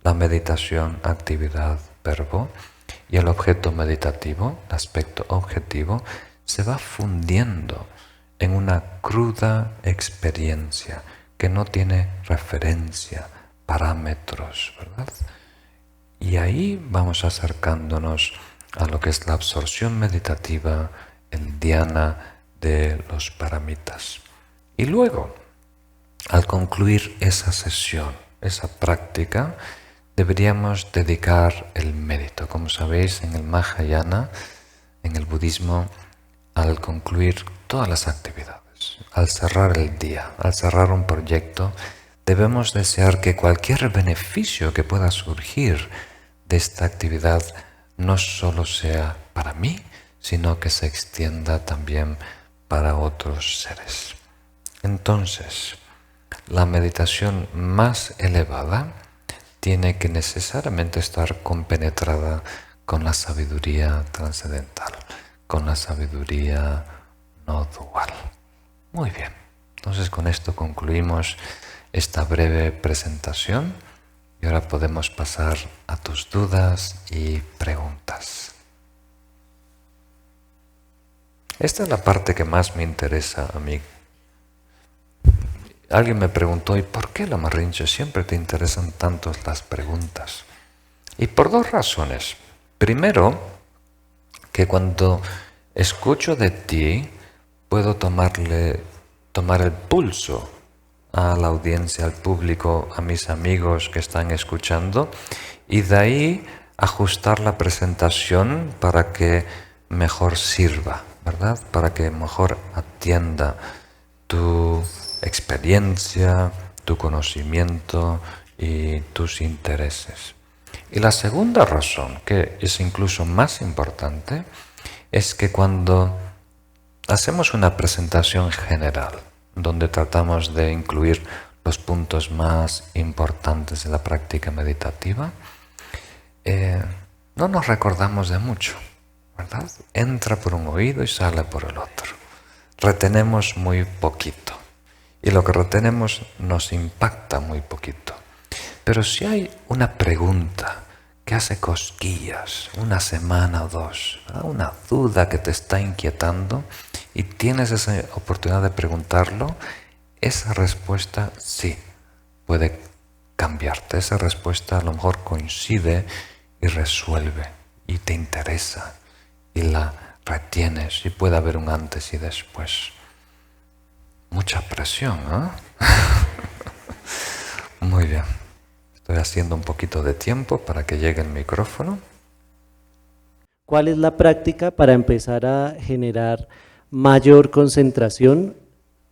Speaker 1: la meditación actividad verbo y el objeto meditativo, el aspecto objetivo, se va fundiendo en una cruda experiencia que no tiene referencia, parámetros, ¿verdad? Y ahí vamos acercándonos a lo que es la absorción meditativa, el dhyana de los paramitas. Y luego, al concluir esa sesión, esa práctica, deberíamos dedicar el mérito. Como sabéis, en el Mahayana, en el budismo, al concluir todas las actividades, al cerrar el día, al cerrar un proyecto, debemos desear que cualquier beneficio que pueda surgir de esta actividad no solo sea para mí, sino que se extienda también para otros seres. Entonces, la meditación más elevada tiene que necesariamente estar compenetrada con la sabiduría trascendental, con la sabiduría no dual. Muy bien, entonces con esto concluimos esta breve presentación y ahora podemos pasar a tus dudas y preguntas. Esta es la parte que más me interesa a mí. Alguien me preguntó, ¿y por qué, Lama Rinpoche, siempre te interesan tanto las preguntas? Y por dos razones. Primero, que cuando escucho de ti, puedo tomar el pulso a la audiencia, al público, a mis amigos que están escuchando, y de ahí ajustar la presentación para que mejor sirva, ¿verdad? Para que mejor atienda tu experiencia, tu conocimiento y tus intereses. Y la segunda razón, que es incluso más importante, es que cuando hacemos una presentación general, donde tratamos de incluir los puntos más importantes de la práctica meditativa, no nos recordamos de mucho, ¿verdad? Entra por un oído y sale por el otro. Retenemos muy poquito. Y lo que retenemos nos impacta muy poquito. Pero si hay una pregunta que hace cosquillas, una semana o dos, ¿verdad?, una duda que te está inquietando y tienes esa oportunidad de preguntarlo, esa respuesta sí puede cambiarte. Esa respuesta a lo mejor coincide y resuelve y te interesa y la retienes y puede haber un antes y después. Mucha presión, ¿no? Muy bien. Estoy haciendo un poquito de tiempo para que llegue el micrófono.
Speaker 2: ¿Cuál es la práctica para empezar a generar mayor concentración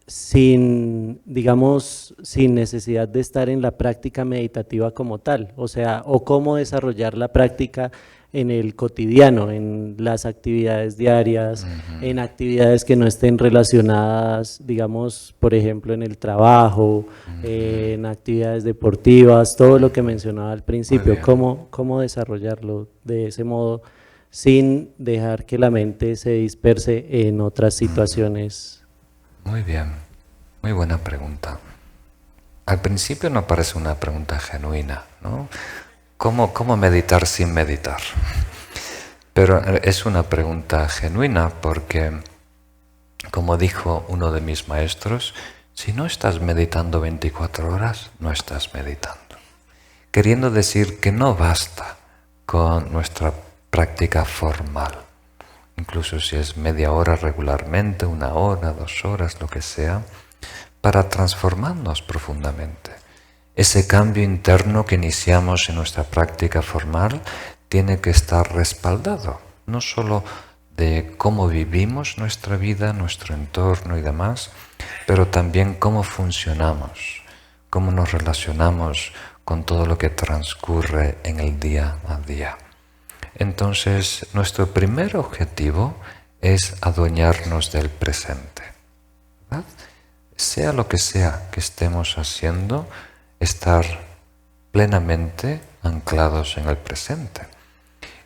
Speaker 2: sin, digamos, sin necesidad de estar en la práctica meditativa como tal? O sea, o cómo desarrollar la práctica en el cotidiano, en las actividades diarias, en actividades que no estén relacionadas, digamos, por ejemplo, en el trabajo, en actividades deportivas, todo lo que mencionaba al principio, cómo desarrollarlo de ese modo sin dejar que la mente se disperse en otras situaciones.
Speaker 1: Muy bien, muy buena pregunta. Al principio no parece una pregunta genuina, ¿no? ¿Cómo meditar sin meditar? Pero es una pregunta genuina porque, como dijo uno de mis maestros, si no estás meditando 24 horas, no estás meditando. Queriendo decir que no basta con nuestra práctica formal. Incluso si es media hora regularmente, 1 hora, 2 horas, lo que sea, para transformarnos profundamente. Ese cambio interno que iniciamos en nuestra práctica formal tiene que estar respaldado, no solo de cómo vivimos nuestra vida, nuestro entorno y demás, pero también cómo funcionamos, cómo nos relacionamos con todo lo que transcurre en el día a día. Entonces, nuestro primer objetivo es adueñarnos del presente, ¿verdad? Sea lo que sea que estemos haciendo, estar plenamente anclados en el presente.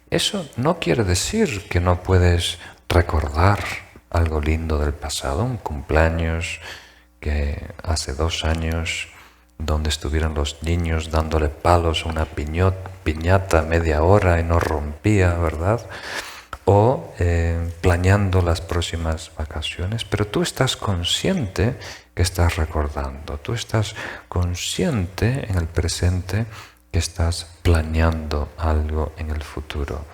Speaker 1: Eso no quiere decir que no puedes recordar algo lindo del pasado, un cumpleaños que hace 2 años, donde estuvieron los niños dándole palos a una piñata media hora y no rompía, ¿verdad? O planeando las próximas vacaciones, pero tú estás consciente que estás recordando, tú estás consciente en el presente que estás planeando algo en el futuro.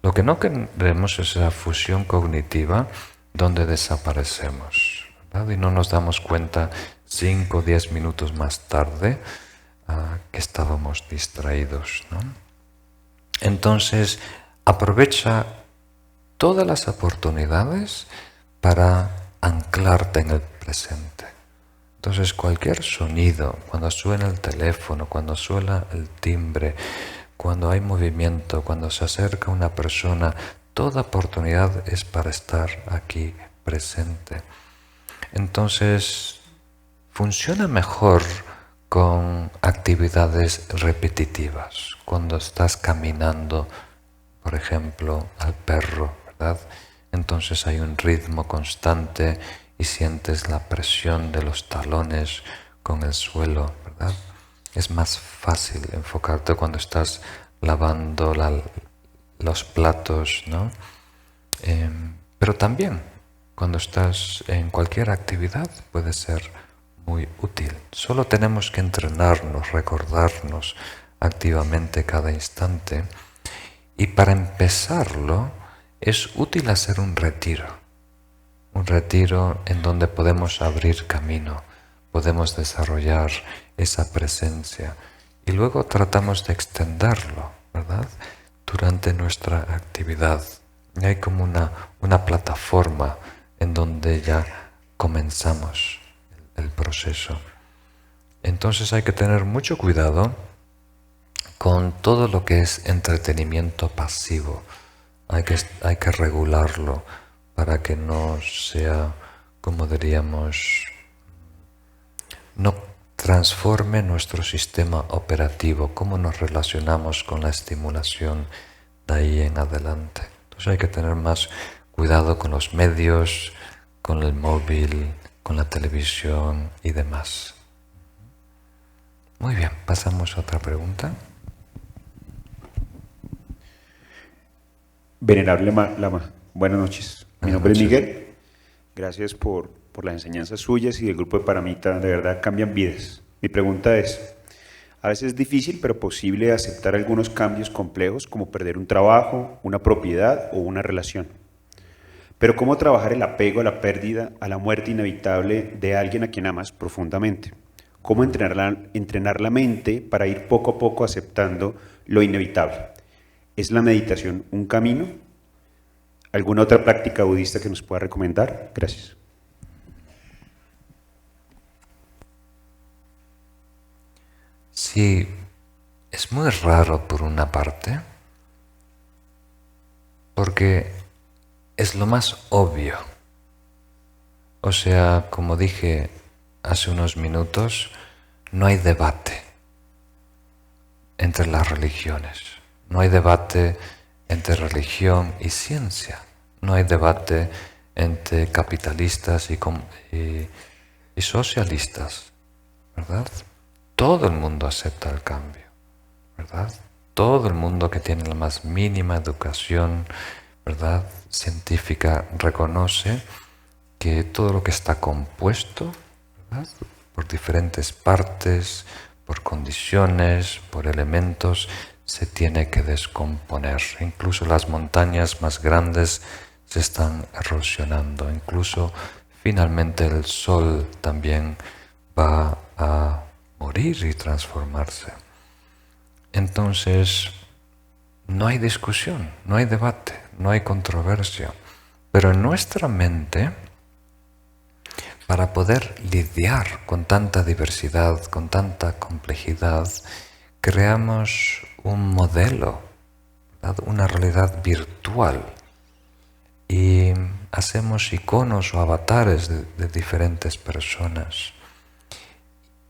Speaker 1: Lo que no queremos es esa fusión cognitiva donde desaparecemos, ¿verdad? Y no nos damos cuenta 5 o 10 minutos más tarde que estábamos distraídos, ¿no? Entonces, aprovecha todas las oportunidades para anclarte en el presente. Entonces, cualquier sonido, cuando suena el teléfono, cuando suena el timbre, cuando hay movimiento, cuando se acerca una persona, toda oportunidad es para estar aquí presente. Entonces, funciona mejor con actividades repetitivas. Cuando estás caminando, por ejemplo, al perro, ¿verdad? Entonces hay un ritmo constante y sientes la presión de los talones con el suelo, ¿verdad? Es más fácil enfocarte cuando estás lavando los platos, ¿no? Pero también cuando estás en cualquier actividad puede ser muy útil. Solo tenemos que entrenarnos, recordarnos activamente cada instante. Y para empezarlo es útil hacer un retiro en donde podemos abrir camino, podemos desarrollar esa presencia y luego tratamos de extenderlo, ¿verdad? Durante nuestra actividad. Y hay como una plataforma en donde ya comenzamos el proceso. Entonces hay que tener mucho cuidado con todo lo que es entretenimiento pasivo. Hay que regularlo para que no sea, como diríamos, no transforme nuestro sistema operativo, cómo nos relacionamos con la estimulación de ahí en adelante. Entonces hay que tener más cuidado con los medios, con el móvil, con la televisión y demás. Muy bien, pasamos a otra pregunta.
Speaker 3: Venerable Lama, buenas noches. Mi nombre es Miguel. Gracias por las enseñanzas suyas y del grupo de Paramita, de verdad cambian vidas. Mi pregunta es, a veces es difícil pero posible aceptar algunos cambios complejos como perder un trabajo, una propiedad o una relación. Pero ¿cómo trabajar el apego a la pérdida, a la muerte inevitable de alguien a quien amas profundamente? ¿Cómo entrenar la mente para ir poco a poco aceptando lo inevitable? ¿Es la meditación un camino? ¿Alguna otra práctica budista que nos pueda recomendar? Gracias.
Speaker 1: Sí, es muy raro por una parte, porque es lo más obvio. O sea, como dije hace unos minutos, no hay debate entre las religiones, no hay debate entre religión y ciencia, no hay debate entre capitalistas y socialistas, ¿verdad? Todo el mundo acepta el cambio, ¿verdad? Todo el mundo que tiene la más mínima educación, ¿verdad?, científica, reconoce que todo lo que está compuesto, ¿verdad?, por diferentes partes, por condiciones, por elementos, se tiene que descomponer. Incluso las montañas más grandes se están erosionando. Incluso finalmente el sol también va a morir y transformarse. Entonces, no hay discusión, no hay debate, no hay controversia. Pero en nuestra mente, para poder lidiar con tanta diversidad, con tanta complejidad, creamos un modelo, ¿verdad?, una realidad virtual, y hacemos iconos o avatares de diferentes personas.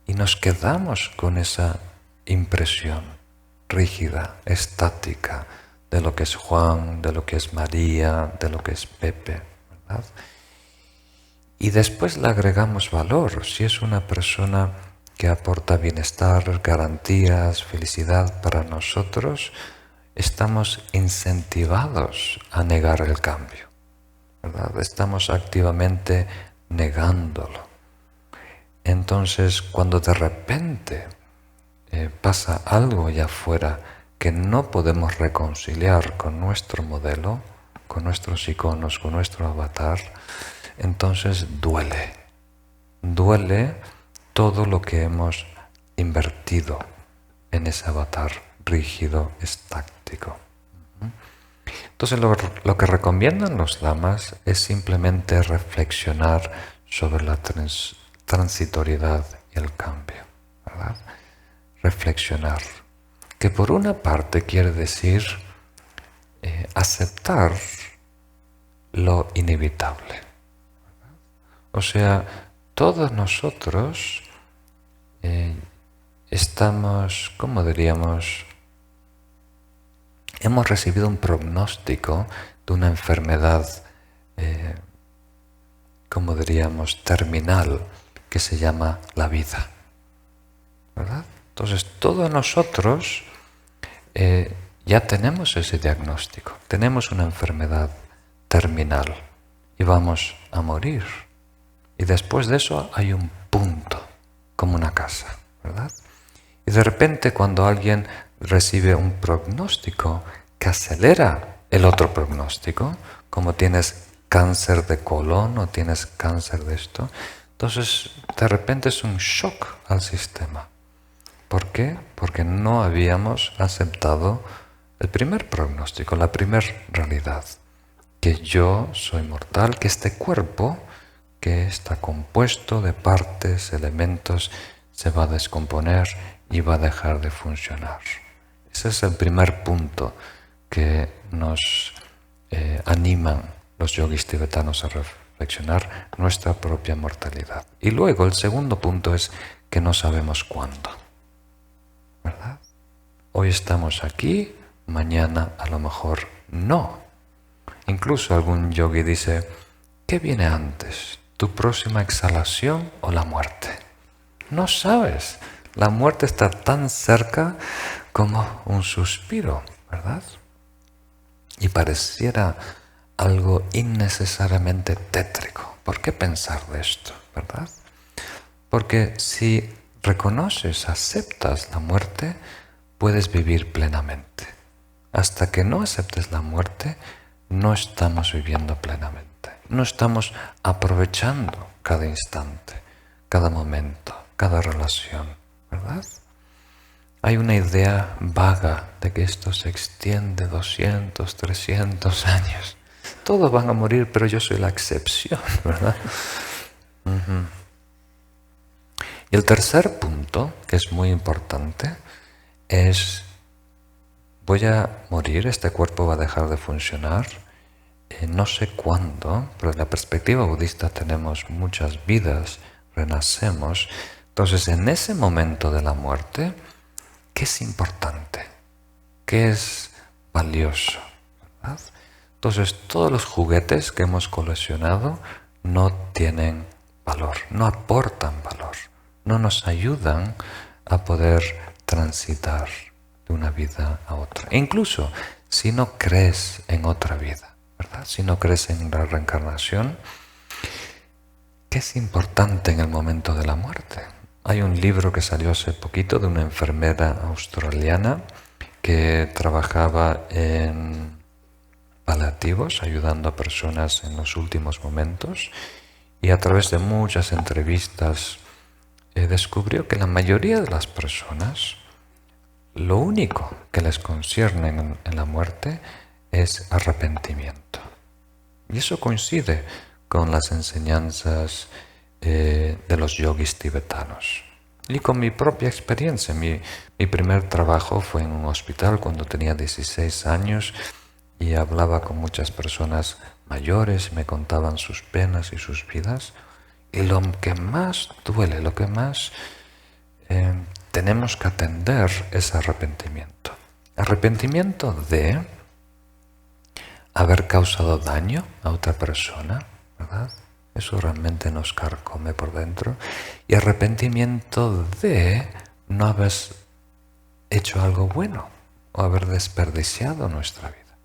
Speaker 1: Y nos quedamos con esa impresión rígida, estática, de lo que es Juan, de lo que es María, de lo que es Pepe, ¿verdad? Y después le agregamos valor. Si es una persona que aporta bienestar, garantías, felicidad para nosotros, estamos incentivados a negar el cambio, ¿verdad? Estamos activamente negándolo. Entonces, cuando de repente pasa algo allá afuera que no podemos reconciliar con nuestro modelo, con nuestros iconos, con nuestro avatar, entonces duele. Duele todo lo que hemos invertido en ese avatar rígido, estático. Entonces lo que recomiendan los lamas es simplemente reflexionar sobre la transitoriedad y el cambio, ¿verdad? Reflexionar, que por una parte quiere decir aceptar lo inevitable. O sea, todos nosotros estamos, ¿cómo diríamos?, hemos recibido un pronóstico de una enfermedad, como diríamos, terminal, que se llama la vida, ¿verdad? Entonces, todos nosotros ya tenemos ese diagnóstico, tenemos una enfermedad terminal y vamos a morir. Y después de eso hay un punto, como una casa, ¿verdad? Y de repente cuando alguien recibe un pronóstico que acelera el otro pronóstico, como tienes cáncer de colon o tienes cáncer de esto, entonces de repente es un shock al sistema. ¿Por qué? Porque no habíamos aceptado el primer pronóstico, la primera realidad, que yo soy mortal, que este cuerpo, que está compuesto de partes, elementos, se va a descomponer y va a dejar de funcionar. Ese es el primer punto que nos animan los yogis tibetanos a reflexionar, nuestra propia mortalidad. Y luego el segundo punto es que no sabemos cuándo, ¿verdad? Hoy estamos aquí, mañana a lo mejor no. Incluso algún yogi dice, ¿qué viene antes? ¿Tu próxima exhalación o la muerte? No sabes. La muerte está tan cerca como un suspiro, ¿verdad? Y pareciera algo innecesariamente tétrico. ¿Por qué pensar de esto, verdad? Porque si reconoces, aceptas la muerte, puedes vivir plenamente. Hasta que no aceptes la muerte, no estamos viviendo plenamente. No estamos aprovechando cada instante, cada momento, cada relación, ¿verdad? Hay una idea vaga de que esto se extiende 200, 300 años. Todos van a morir, pero yo soy la excepción, ¿verdad? Y el tercer punto, que es muy importante, es: voy a morir, este cuerpo va a dejar de funcionar, no sé cuándo, pero en la perspectiva budista tenemos muchas vidas, renacemos. Entonces, en ese momento de la muerte, ¿qué es importante? ¿Qué es valioso? ¿Verdad? Entonces, todos los juguetes que hemos coleccionado no tienen valor, no aportan valor, no nos ayudan a poder transitar de una vida a otra. E incluso si no crees en otra vida, ¿verdad? Si no crees en la reencarnación, ¿qué es importante en el momento de la muerte? Hay un libro que salió hace poquito de una enfermera australiana que trabajaba en paliativos, ayudando a personas en los últimos momentos, y a través de muchas entrevistas descubrió que la mayoría de las personas, lo único que les concierne en la muerte es arrepentimiento. Y eso coincide con las enseñanzas de los yogis tibetanos. Y con mi propia experiencia. Mi primer trabajo fue en un hospital cuando tenía 16 años y hablaba con muchas personas mayores, me contaban sus penas y sus vidas. Y lo que más duele, lo que más tenemos que atender es arrepentimiento. Arrepentimiento de haber causado daño a otra persona, ¿verdad? Eso realmente nos carcome por dentro. Y arrepentimiento de no haber hecho algo bueno o haber desperdiciado nuestra vida,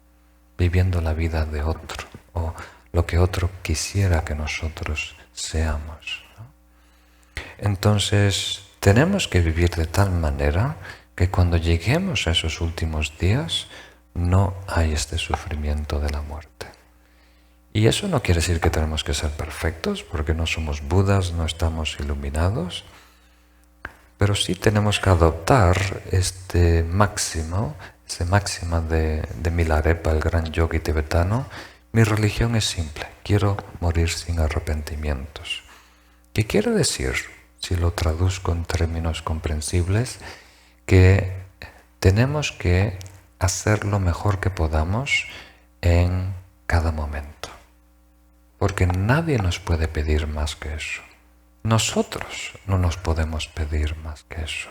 Speaker 1: viviendo la vida de otro o lo que otro quisiera que nosotros seamos, ¿no? Entonces, tenemos que vivir de tal manera que cuando lleguemos a esos últimos días no hay este sufrimiento de la muerte. Y eso no quiere decir que tenemos que ser perfectos, porque no somos Budas, no estamos iluminados, pero sí tenemos que adoptar esa máxima de Milarepa, el gran yogi tibetano: mi religión es simple, quiero morir sin arrepentimientos. ¿Qué quiere decir, si lo traduzco en términos comprensibles? Que tenemos que hacer lo mejor que podamos en cada momento, porque nadie nos puede pedir más que eso. Nosotros no nos podemos pedir más que eso.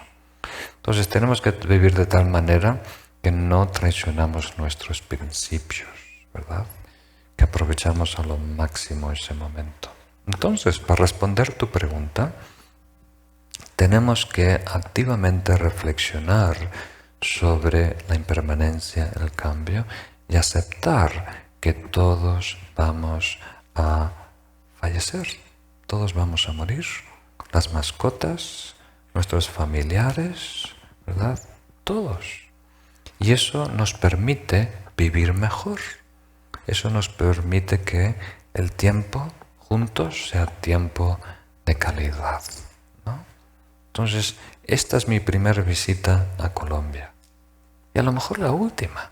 Speaker 1: Entonces tenemos que vivir de tal manera que no traicionamos nuestros principios, ¿verdad? Que aprovechamos a lo máximo ese momento. Entonces, para responder tu pregunta, tenemos que activamente reflexionar sobre la impermanencia, el cambio, y aceptar que todos vamos a fallecer, todos vamos a morir, las mascotas, nuestros familiares, ¿verdad? Todos. Y eso nos permite vivir mejor. Eso nos permite que el tiempo juntos sea tiempo de calidad, ¿no? Entonces, esta es mi primera visita a Colombia. Y a lo mejor la última.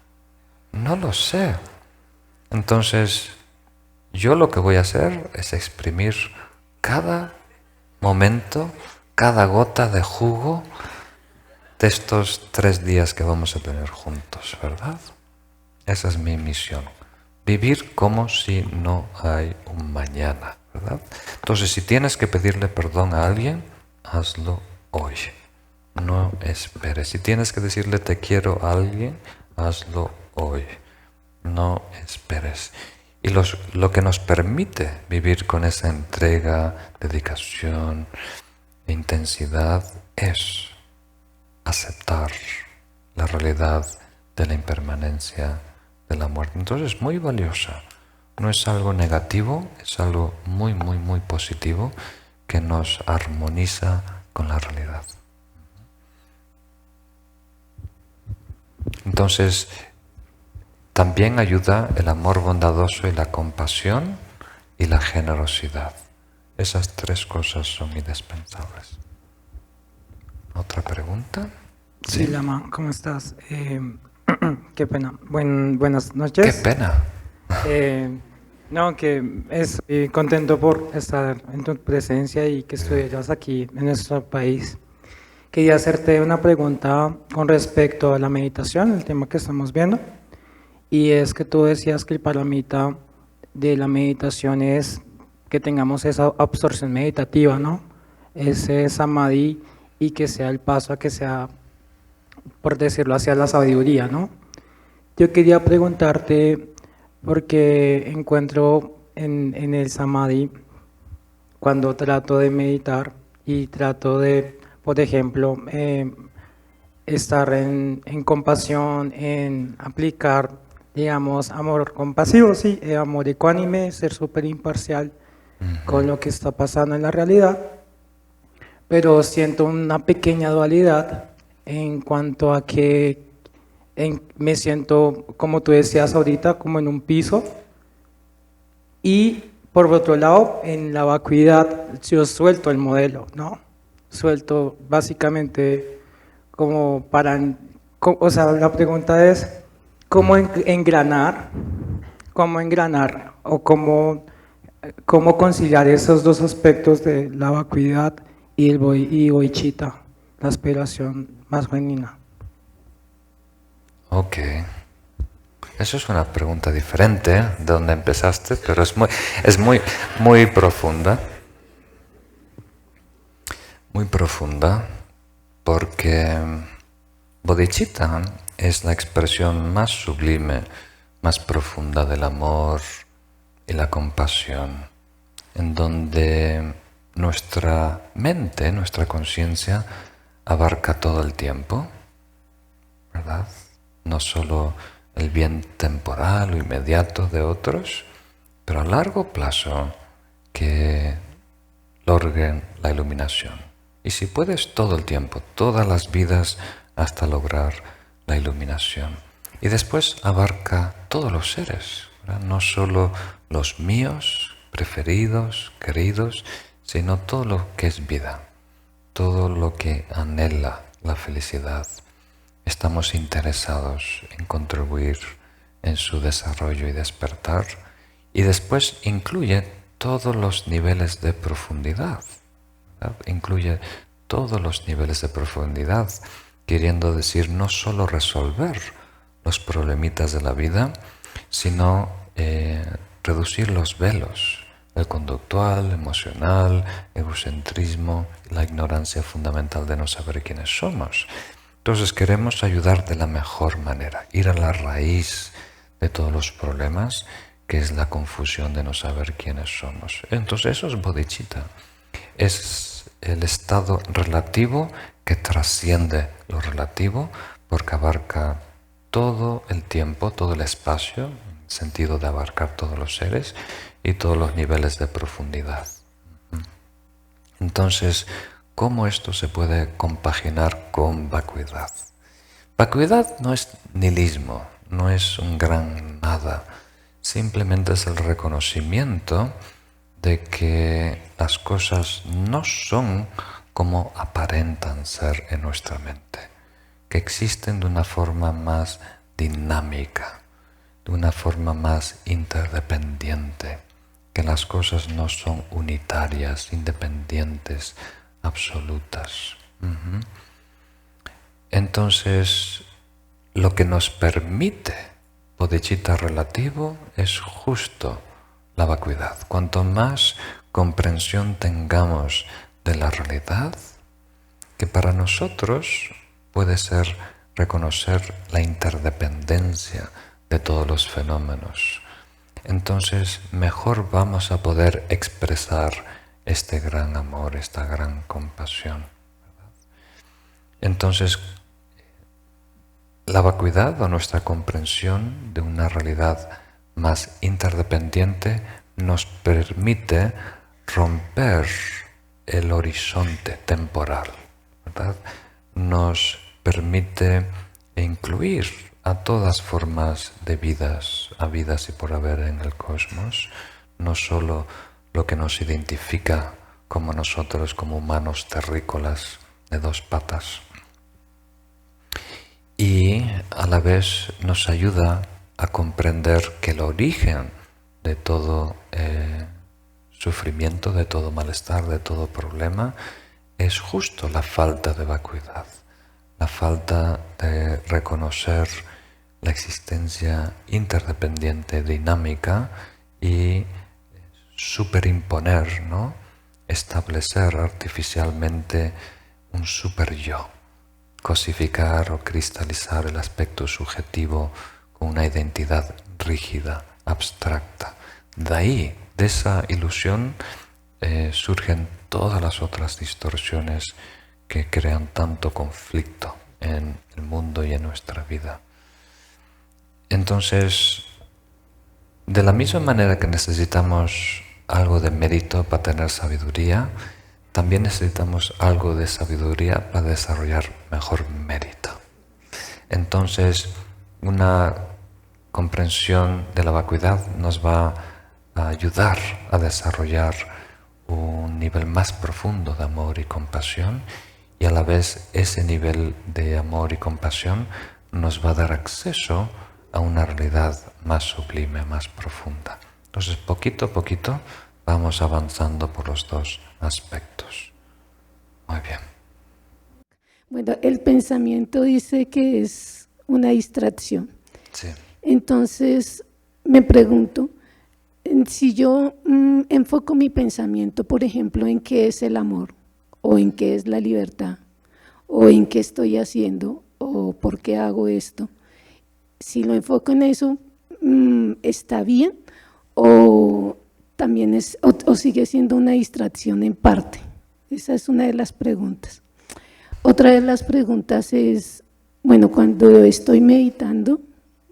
Speaker 1: No lo sé. Entonces, yo lo que voy a hacer es exprimir cada momento, cada gota de jugo de estos 3 días que vamos a tener juntos, ¿verdad? Esa es mi misión. Vivir como si no hay un mañana, ¿verdad? Entonces, si tienes que pedirle perdón a alguien, hazlo hoy. No esperes. Si tienes que decirle te quiero a alguien, hazlo hoy. No esperes. Y lo que nos permite vivir con esa entrega, dedicación, intensidad, es aceptar la realidad de la impermanencia de la muerte. Entonces es muy valiosa, no es algo negativo, es algo muy, muy, muy positivo que nos armoniza con la realidad. Entonces, también ayuda el amor bondadoso y la compasión y la generosidad. Esas tres cosas son indispensables. ¿Otra pregunta?
Speaker 4: Sí, Lama, ¿cómo estás? Qué pena. Buenas noches.
Speaker 1: ¡Qué pena!
Speaker 4: No, que estoy contento por estar en tu presencia y que estuvieras aquí en nuestro país. Quería hacerte una pregunta con respecto a la meditación, el tema que estamos viendo. Y es que tú decías que el paramita de la meditación es que tengamos esa absorción meditativa, ¿no? Ese samadhi y que sea el paso a que sea, por decirlo, hacia la sabiduría, ¿no? Yo quería preguntarte, porque encuentro en el samadhi, cuando trato de meditar y trato de, por ejemplo, estar en compasión, en aplicar, digamos, amor compasivo, sí, amor ecuánime, ser súper imparcial con lo que está pasando en la realidad, pero siento una pequeña dualidad en cuanto a que me siento, como tú decías ahorita, como en un piso, y por otro lado, en la vacuidad, yo suelto el modelo, ¿no? Suelto básicamente como para, o sea, la pregunta es, ¿cómo engranar o cómo conciliar esos dos aspectos de la vacuidad y el bodhicitta, la aspiración más genuina?
Speaker 1: Ok. Eso es una pregunta diferente de donde empezaste, pero es muy profunda. Muy profunda, porque bodhicitta es la expresión más sublime, más profunda del amor y la compasión, en donde nuestra mente, nuestra conciencia, abarca todo el tiempo, ¿verdad? No solo el bien temporal o inmediato de otros, pero a largo plazo que logren la iluminación. Y si puedes, todo el tiempo, todas las vidas hasta lograr la iluminación. Y después abarca todos los seres, ¿verdad? No solo los míos, preferidos, queridos, sino todo lo que es vida, todo lo que anhela la felicidad. Estamos interesados en contribuir en su desarrollo y despertar, y después incluye todos los niveles de profundidad, ¿verdad? Incluye todos los niveles de profundidad, queriendo decir no solo resolver los problemitas de la vida, sino reducir los velos, el conductual, emocional, egocentrismo, la ignorancia fundamental de no saber quiénes somos. Entonces queremos ayudar de la mejor manera, ir a la raíz de todos los problemas, que es la confusión de no saber quiénes somos. Entonces eso es bodhicitta, es el estado relativo que trasciende lo relativo porque abarca todo el tiempo, todo el espacio, en el sentido de abarcar todos los seres y todos los niveles de profundidad. Entonces, ¿cómo esto se puede compaginar con vacuidad? Vacuidad no es nihilismo, no es un gran nada, simplemente es el reconocimiento de que las cosas no son como aparentan ser en nuestra mente, que existen de una forma más dinámica, de una forma más interdependiente, que las cosas no son unitarias, independientes, absolutas. Entonces, lo que nos permite bodhicitta relativo es justo la vacuidad. Cuanto más comprensión tengamos de la realidad, que para nosotros puede ser reconocer la interdependencia de todos los fenómenos, entonces mejor vamos a poder expresar este gran amor, esta gran compasión, ¿verdad? Entonces, la vacuidad o nuestra comprensión de una realidad más interdependiente nos permite romper el horizonte temporal, ¿verdad? Nos permite incluir a todas formas de vidas, habidas y por haber en el cosmos, no solo lo que nos identifica como nosotros, como humanos terrícolas de dos patas. Y a la vez nos ayuda a comprender que el origen de todo sufrimiento, de todo malestar, de todo problema, es justo la falta de vacuidad, la falta de reconocer la existencia interdependiente, dinámica y superimponer, ¿no? Establecer artificialmente un super yo, cosificar o cristalizar el aspecto subjetivo con una identidad rígida, abstracta. De ahí, de esa ilusión, surgen todas las otras distorsiones que crean tanto conflicto en el mundo y en nuestra vida. Entonces, de la misma manera que necesitamos algo de mérito para tener sabiduría, también necesitamos algo de sabiduría para desarrollar mejor mérito. Entonces, una comprensión de la vacuidad nos va a ayudar a desarrollar un nivel más profundo de amor y compasión, y a la vez ese nivel de amor y compasión nos va a dar acceso a una realidad más sublime, más profunda. Entonces, poquito a poquito vamos avanzando por los dos aspectos. Muy bien.
Speaker 5: Bueno, el pensamiento dice que es una distracción.
Speaker 1: Sí.
Speaker 5: Entonces, me pregunto, si yo enfoco mi pensamiento, por ejemplo, en qué es el amor, o en qué es la libertad, o en qué estoy haciendo, o por qué hago esto, si lo enfoco en eso, ¿está bien? ¿O también o sigue siendo una distracción en parte? Esa es una de las preguntas. Otra de las preguntas es, bueno, cuando estoy meditando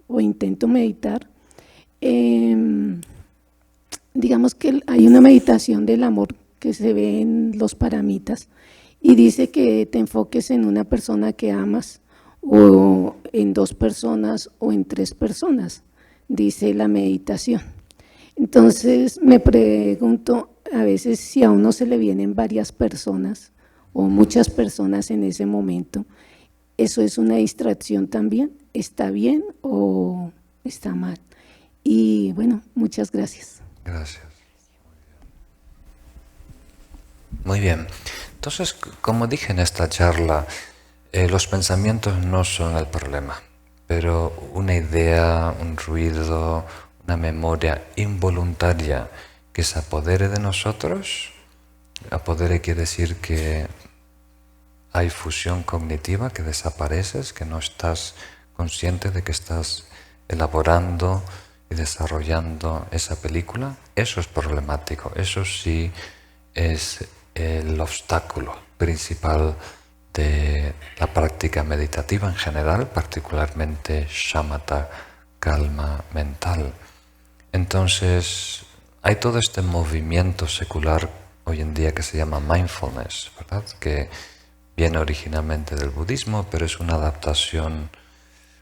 Speaker 5: o intento meditar, digamos que hay una meditación del amor que se ve en los paramitas y dice que te enfoques en una persona que amas, o en 2 personas o en 3 personas, dice la meditación. Entonces me pregunto a veces si a uno se le vienen varias personas o muchas personas en ese momento, ¿eso es una distracción también? ¿Está bien o está mal? Y bueno, muchas gracias.
Speaker 1: Gracias. Muy bien. Entonces, como dije en esta charla, los pensamientos no son el problema, pero una idea, un ruido, una memoria involuntaria que se apodere de nosotros, apodere quiere decir que hay fusión cognitiva, que desapareces, que no estás consciente de que estás elaborando y desarrollando esa película. Eso es problemático, eso sí es el obstáculo principal de la práctica meditativa en general, particularmente shamatha, calma mental. Entonces, hay todo este movimiento secular hoy en día que se llama mindfulness, ¿verdad? Que viene originalmente del budismo, pero es una adaptación,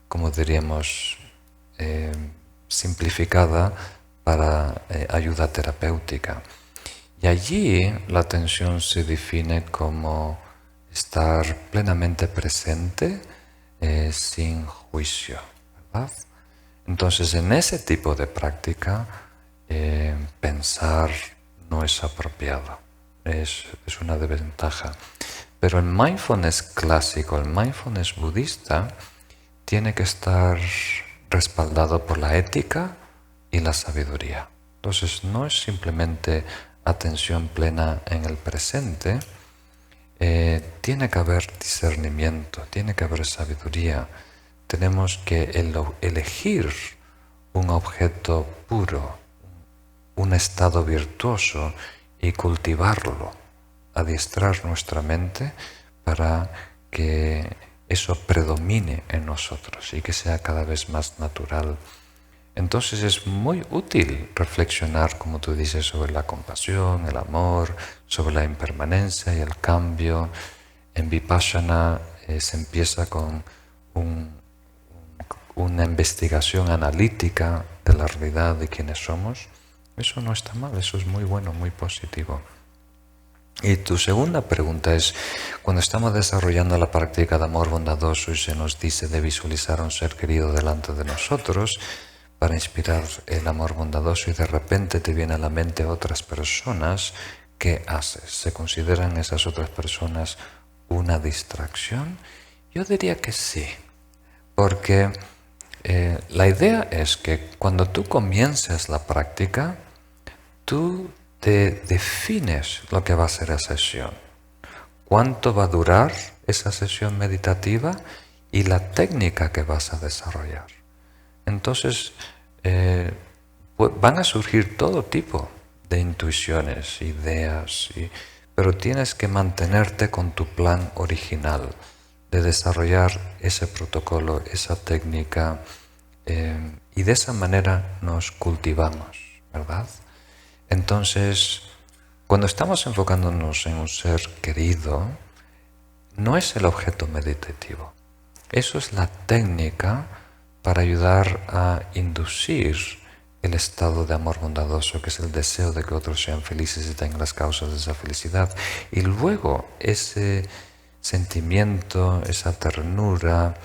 Speaker 1: como diríamos, simplificada para ayuda terapéutica. Y allí la atención se define como estar plenamente presente sin juicio, ¿verdad? Entonces, en ese tipo de práctica, pensar no es apropiado, es una desventaja. Pero el mindfulness clásico, el mindfulness budista, tiene que estar respaldado por la ética y la sabiduría. Entonces, no es simplemente atención plena en el presente, tiene que haber discernimiento, tiene que haber sabiduría. Tenemos que elegir un objeto puro, un estado virtuoso y cultivarlo, adiestrar nuestra mente para que eso predomine en nosotros y que sea cada vez más natural. Entonces es muy útil reflexionar, como tú dices, sobre la compasión, el amor, sobre la impermanencia y el cambio. En Vipassana se empieza con una investigación analítica de la realidad de quiénes somos. Eso no está mal, eso es muy bueno, muy positivo. Y tu segunda pregunta es, cuando estamos desarrollando la práctica de amor bondadoso y se nos dice de visualizar a un ser querido delante de nosotros para inspirar el amor bondadoso y de repente te viene a la mente otras personas, ¿qué haces? ¿Se consideran esas otras personas una distracción? Yo diría que sí, porque la idea es que cuando tú comiences la práctica, tú te defines lo que va a ser esa sesión, cuánto va a durar esa sesión meditativa y la técnica que vas a desarrollar. Entonces, van a surgir todo tipo de intuiciones, ideas, pero tienes que mantenerte con tu plan original de desarrollar ese protocolo, esa técnica, y de esa manera nos cultivamos, ¿verdad? Entonces, cuando estamos enfocándonos en un ser querido, no es el objeto meditativo. Eso es la técnica para ayudar a inducir el estado de amor bondadoso, que es el deseo de que otros sean felices y tengan las causas de esa felicidad. Y luego ese sentimiento, esa ternura,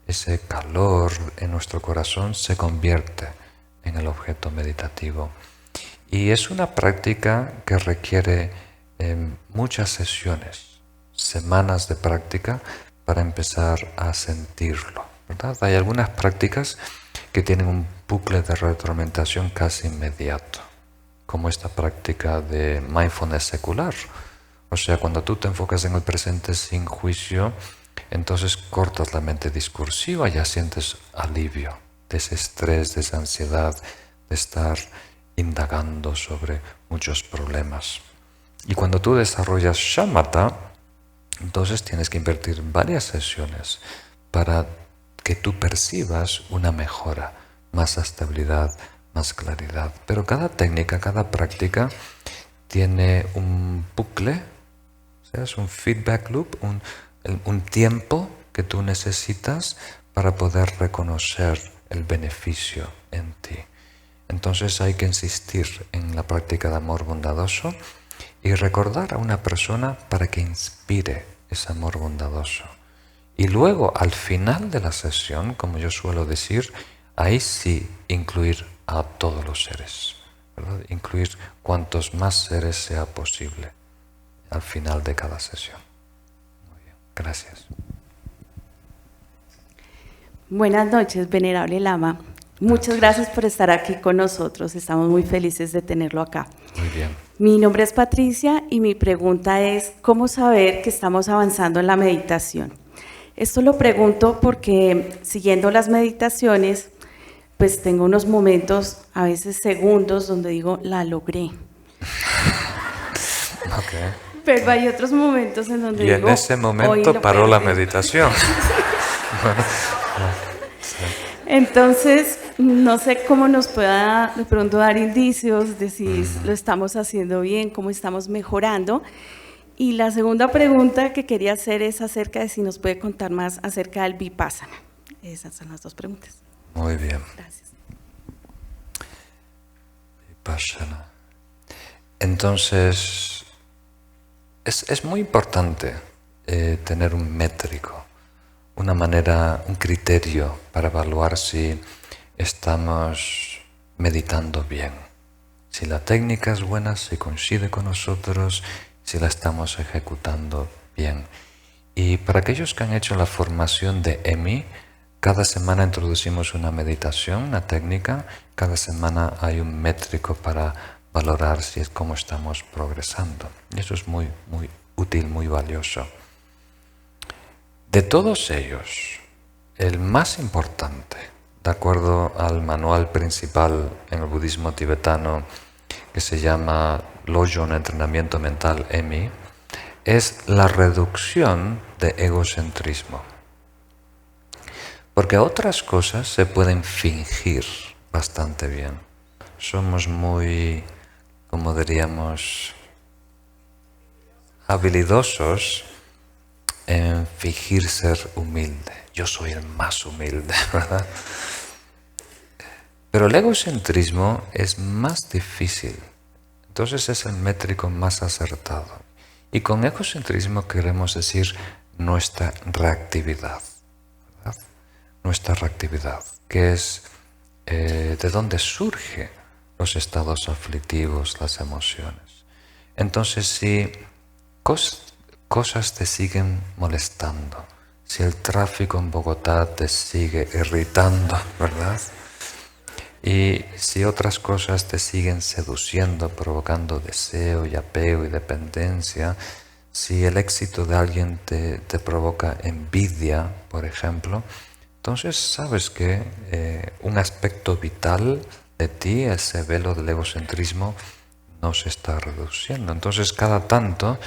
Speaker 1: ese calor en nuestro corazón se convierte en el objeto meditativo. Y es una práctica que requiere muchas sesiones, semanas de práctica para empezar a sentirlo, ¿verdad? Hay algunas prácticas que tienen un bucle de retroalimentación casi inmediato, como esta práctica de mindfulness secular. O sea, cuando tú te enfocas en el presente sin juicio, entonces cortas la mente discursiva, ya sientes alivio de ese estrés, de esa ansiedad, de estar indagando sobre muchos problemas. Y cuando tú desarrollas shamatha, entonces tienes que invertir varias sesiones para que tú percibas una mejora, más estabilidad, más claridad. Pero cada técnica, cada práctica tiene un bucle, o sea, es un feedback loop, un tiempo que tú necesitas para poder reconocer el beneficio en ti. Entonces hay que insistir en la práctica de amor bondadoso y recordar a una persona para que inspire ese amor bondadoso. Y luego, al final de la sesión, como yo suelo decir, ahí sí incluir a todos los seres, ¿verdad? Incluir cuantos más seres sea posible al final de cada sesión. Muy bien, gracias.
Speaker 6: Buenas noches, Venerable Lama. Muchas gracias por estar aquí con nosotros. Estamos muy felices de tenerlo acá.
Speaker 1: Muy bien.
Speaker 6: Mi nombre es Patricia y mi pregunta es, ¿cómo saber que estamos avanzando en la meditación? Esto lo pregunto porque siguiendo las meditaciones, pues tengo unos momentos, a veces segundos, donde digo, la logré.
Speaker 1: Okay.
Speaker 6: Pero hay otros momentos en donde digo,
Speaker 1: y en ese momento paró la meditación. Bueno, sí.
Speaker 6: Entonces, no sé cómo nos pueda de pronto dar indicios de si lo estamos haciendo bien, cómo estamos mejorando. Y la segunda pregunta que quería hacer es acerca de si nos puede contar más acerca del Vipassana. Esas son las dos preguntas.
Speaker 1: Muy bien.
Speaker 6: Gracias.
Speaker 1: Vipassana. Entonces, es muy importante tener un métrico, una manera, un criterio para evaluar si estamos meditando bien. Si la técnica es buena, si coincide con nosotros, si la estamos ejecutando bien. Y para aquellos que han hecho la formación de EMI, cada semana introducimos una meditación, una técnica. Cada semana hay un métrico para valorar si es cómo estamos progresando. Y eso es muy, muy útil, muy valioso. De todos ellos, el más importante, de acuerdo al manual principal en el budismo tibetano que se llama Lojong Entrenamiento Mental EMI, es la reducción de egocentrismo. Porque otras cosas se pueden fingir bastante bien. Somos muy, como diríamos, habilidosos en fingir ser humilde. Yo soy el más humilde, ¿verdad? Pero el egocentrismo es más difícil. Entonces es el métrico más acertado. Y con egocentrismo queremos decir nuestra reactividad, ¿verdad? Nuestra reactividad, que es de dónde surgen los estados aflictivos, las emociones. Entonces, si cosas te siguen molestando, si el tráfico en Bogotá te sigue irritando, ¿verdad? Y si otras cosas te siguen seduciendo, provocando deseo y apego y dependencia, si el éxito de alguien te provoca envidia, por ejemplo, entonces sabes que un aspecto vital de ti, ese velo del egocentrismo, no se está reduciendo. Entonces cada tanto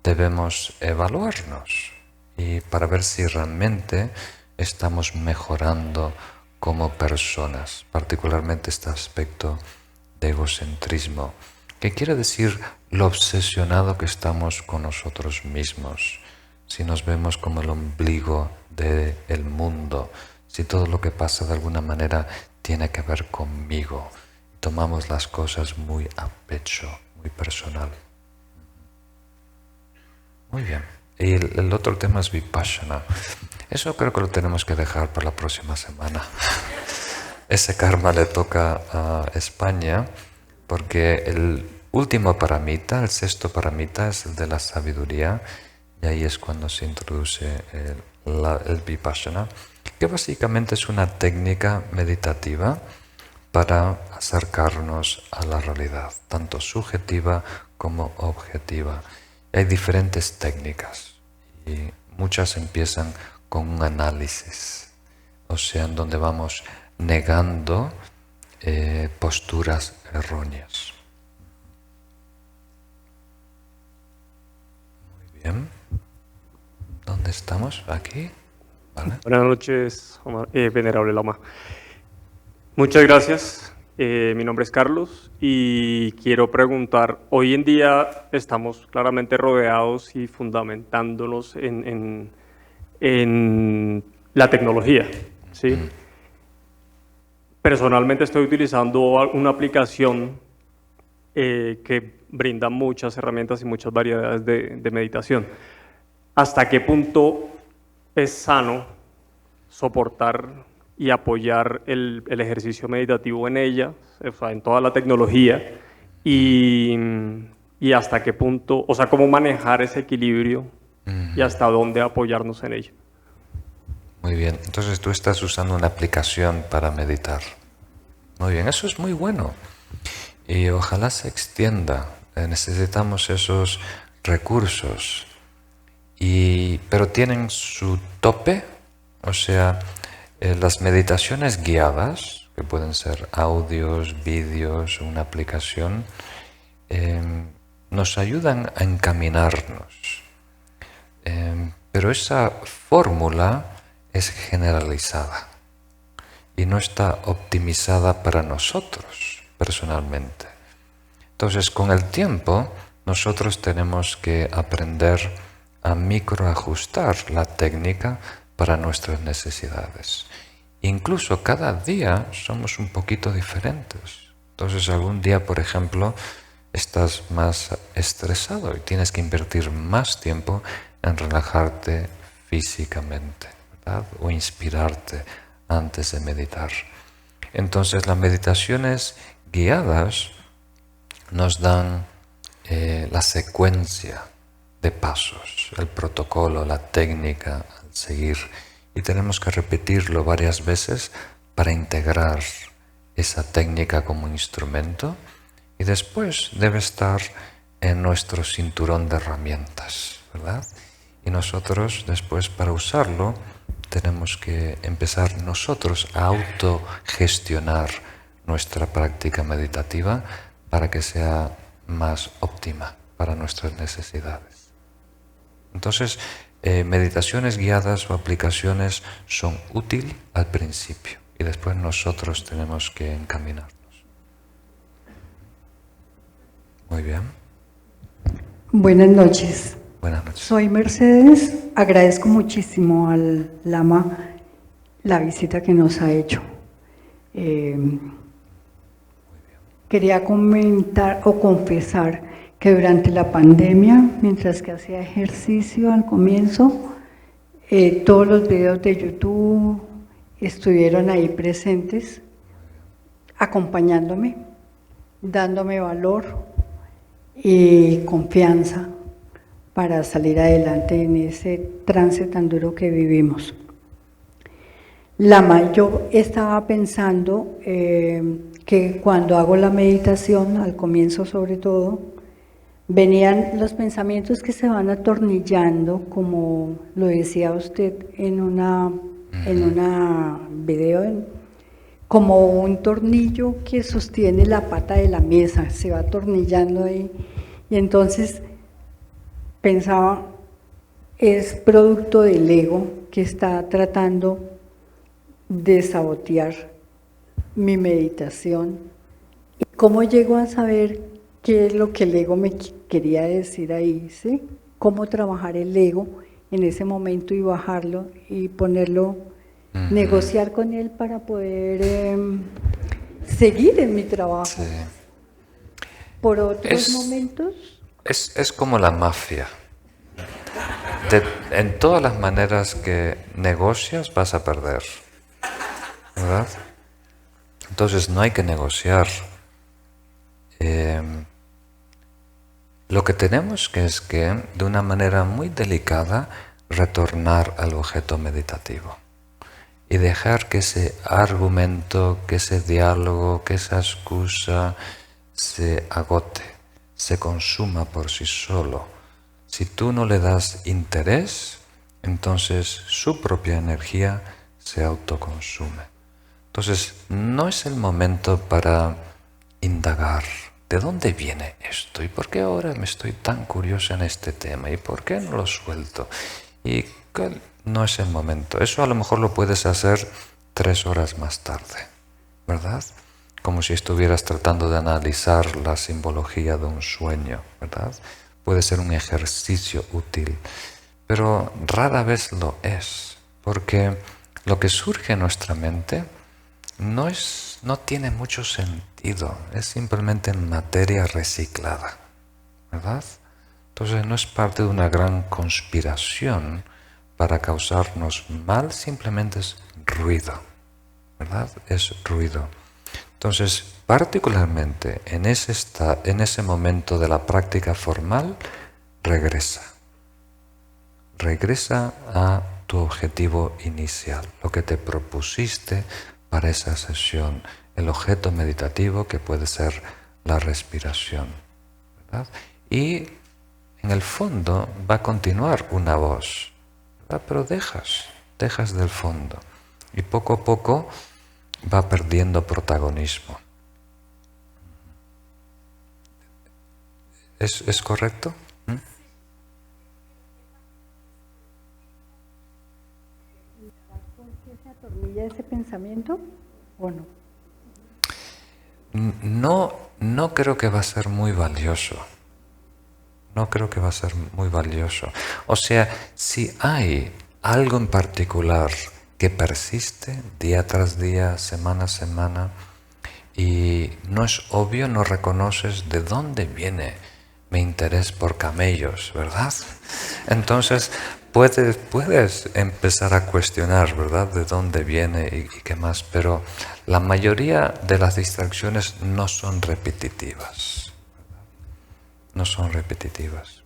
Speaker 1: debemos evaluarnos y para ver si realmente estamos mejorando como personas, particularmente este aspecto de egocentrismo, que quiere decir lo obsesionado que estamos con nosotros mismos, si nos vemos como el ombligo del mundo, si todo lo que pasa de alguna manera tiene que ver conmigo, tomamos las cosas muy a pecho, muy personal. Muy bien. Y el otro tema es Vipassana. Eso creo que lo tenemos que dejar para la próxima semana. Ese karma le toca a España porque el último paramita, el sexto paramita, es el de la sabiduría y ahí es cuando se introduce el Vipassana, que básicamente es una técnica meditativa para acercarnos a la realidad, tanto subjetiva como objetiva. Hay diferentes técnicas y muchas empiezan con un análisis, o sea, en donde vamos negando posturas erróneas. Muy bien. ¿Dónde estamos? ¿Aquí? ¿Vale?
Speaker 7: Buenas noches, Venerable Lama. Muchas gracias. Mi nombre es Carlos y quiero preguntar, hoy en día estamos claramente rodeados y fundamentándonos en la tecnología, ¿sí? Personalmente estoy utilizando una aplicación que brinda muchas herramientas y muchas variedades de meditación. ¿Hasta qué punto es sano soportar y apoyar el ejercicio meditativo en ella, o sea, en toda la tecnología, y hasta qué punto, o sea, cómo manejar ese equilibrio y hasta dónde apoyarnos en ella?
Speaker 1: Muy bien, entonces tú estás usando una aplicación para meditar. Muy bien, eso es muy bueno y ojalá se extienda. Necesitamos esos recursos, pero tienen su tope, o sea, las meditaciones guiadas, que pueden ser audios, vídeos, una aplicación, nos ayudan a encaminarnos. Pero esa fórmula es generalizada y no está optimizada para nosotros personalmente. Entonces, con el tiempo, nosotros tenemos que aprender a microajustar la técnica para nuestras necesidades. Incluso cada día somos un poquito diferentes. Entonces algún día, por ejemplo, estás más estresado y tienes que invertir más tiempo en relajarte físicamente, ¿verdad? O inspirarte antes de meditar. Entonces las meditaciones guiadas nos dan la secuencia de pasos, el protocolo, la técnica a seguir, y tenemos que repetirlo varias veces para integrar esa técnica como instrumento y después debe estar en nuestro cinturón de herramientas, ¿verdad? Y nosotros después para usarlo tenemos que empezar nosotros a autogestionar nuestra práctica meditativa para que sea más óptima para nuestras necesidades. Entonces, meditaciones guiadas o aplicaciones son útiles al principio y después nosotros tenemos que encaminarnos. Muy bien.
Speaker 8: Buenas noches.
Speaker 1: Buenas noches.
Speaker 8: Soy Mercedes. Agradezco muchísimo al Lama la visita que nos ha hecho. Quería comentar o confesar que durante la pandemia, mientras que hacía ejercicio al comienzo, todos los videos de YouTube estuvieron ahí presentes, acompañándome, dándome valor y confianza para salir adelante en ese trance tan duro que vivimos. Lama, yo estaba pensando que cuando hago la meditación, al comienzo sobre todo, venían los pensamientos que se van atornillando, como lo decía usted en una video, como un tornillo que sostiene la pata de la mesa, se va atornillando ahí. Y entonces pensaba, es producto del ego que está tratando de sabotear mi meditación. ¿Y cómo llego a saber qué es lo que el ego me quería decir ahí? ¿Sí? ¿Cómo trabajar el ego en ese momento y bajarlo y ponerlo, negociar con él para poder seguir en mi trabajo?
Speaker 1: Sí.
Speaker 8: Por otros momentos.
Speaker 1: Es como la mafia. En todas las maneras que negocias vas a perder, ¿verdad? Entonces no hay que negociar. Lo que tenemos que es que de una manera muy delicada retornar al objeto meditativo y dejar que ese argumento, que ese diálogo, que esa excusa se agote, se consuma por sí solo. Si tú no le das interés, entonces su propia energía se autoconsume. Entonces, no es el momento para indagar de dónde viene esto y por qué ahora me estoy tan curiosa en este tema y por qué no lo suelto. Y no es el momento. Eso a lo mejor lo puedes hacer 3 horas más tarde, ¿verdad? Como si estuvieras tratando de analizar la simbología de un sueño, ¿verdad? Puede ser un ejercicio útil, pero rara vez lo es, porque lo que surge en nuestra mente no tiene mucho sentido, es simplemente materia reciclada, ¿verdad? Entonces no es parte de una gran conspiración para causarnos mal, simplemente es ruido, ¿verdad? Es ruido. Entonces, particularmente en ese momento de la práctica formal, regresa a tu objetivo inicial, lo que te propusiste para esa sesión, el objeto meditativo que puede ser la respiración, ¿verdad? Y en el fondo va a continuar una voz, ¿verdad? Pero dejas del fondo y poco a poco va perdiendo protagonismo. ¿Es correcto?
Speaker 8: ¿Por qué se atornilla ese pensamiento o no?
Speaker 1: No creo que va a ser muy valioso. No creo que va a ser muy valioso. O sea, si hay algo en particular que persiste día tras día, semana a semana, y no es obvio, no reconoces de dónde viene mi interés por camellos, ¿verdad? Entonces puedes empezar a cuestionar, ¿verdad?, de dónde viene y qué más, pero la mayoría de las distracciones no son repetitivas, ¿verdad? No son repetitivas.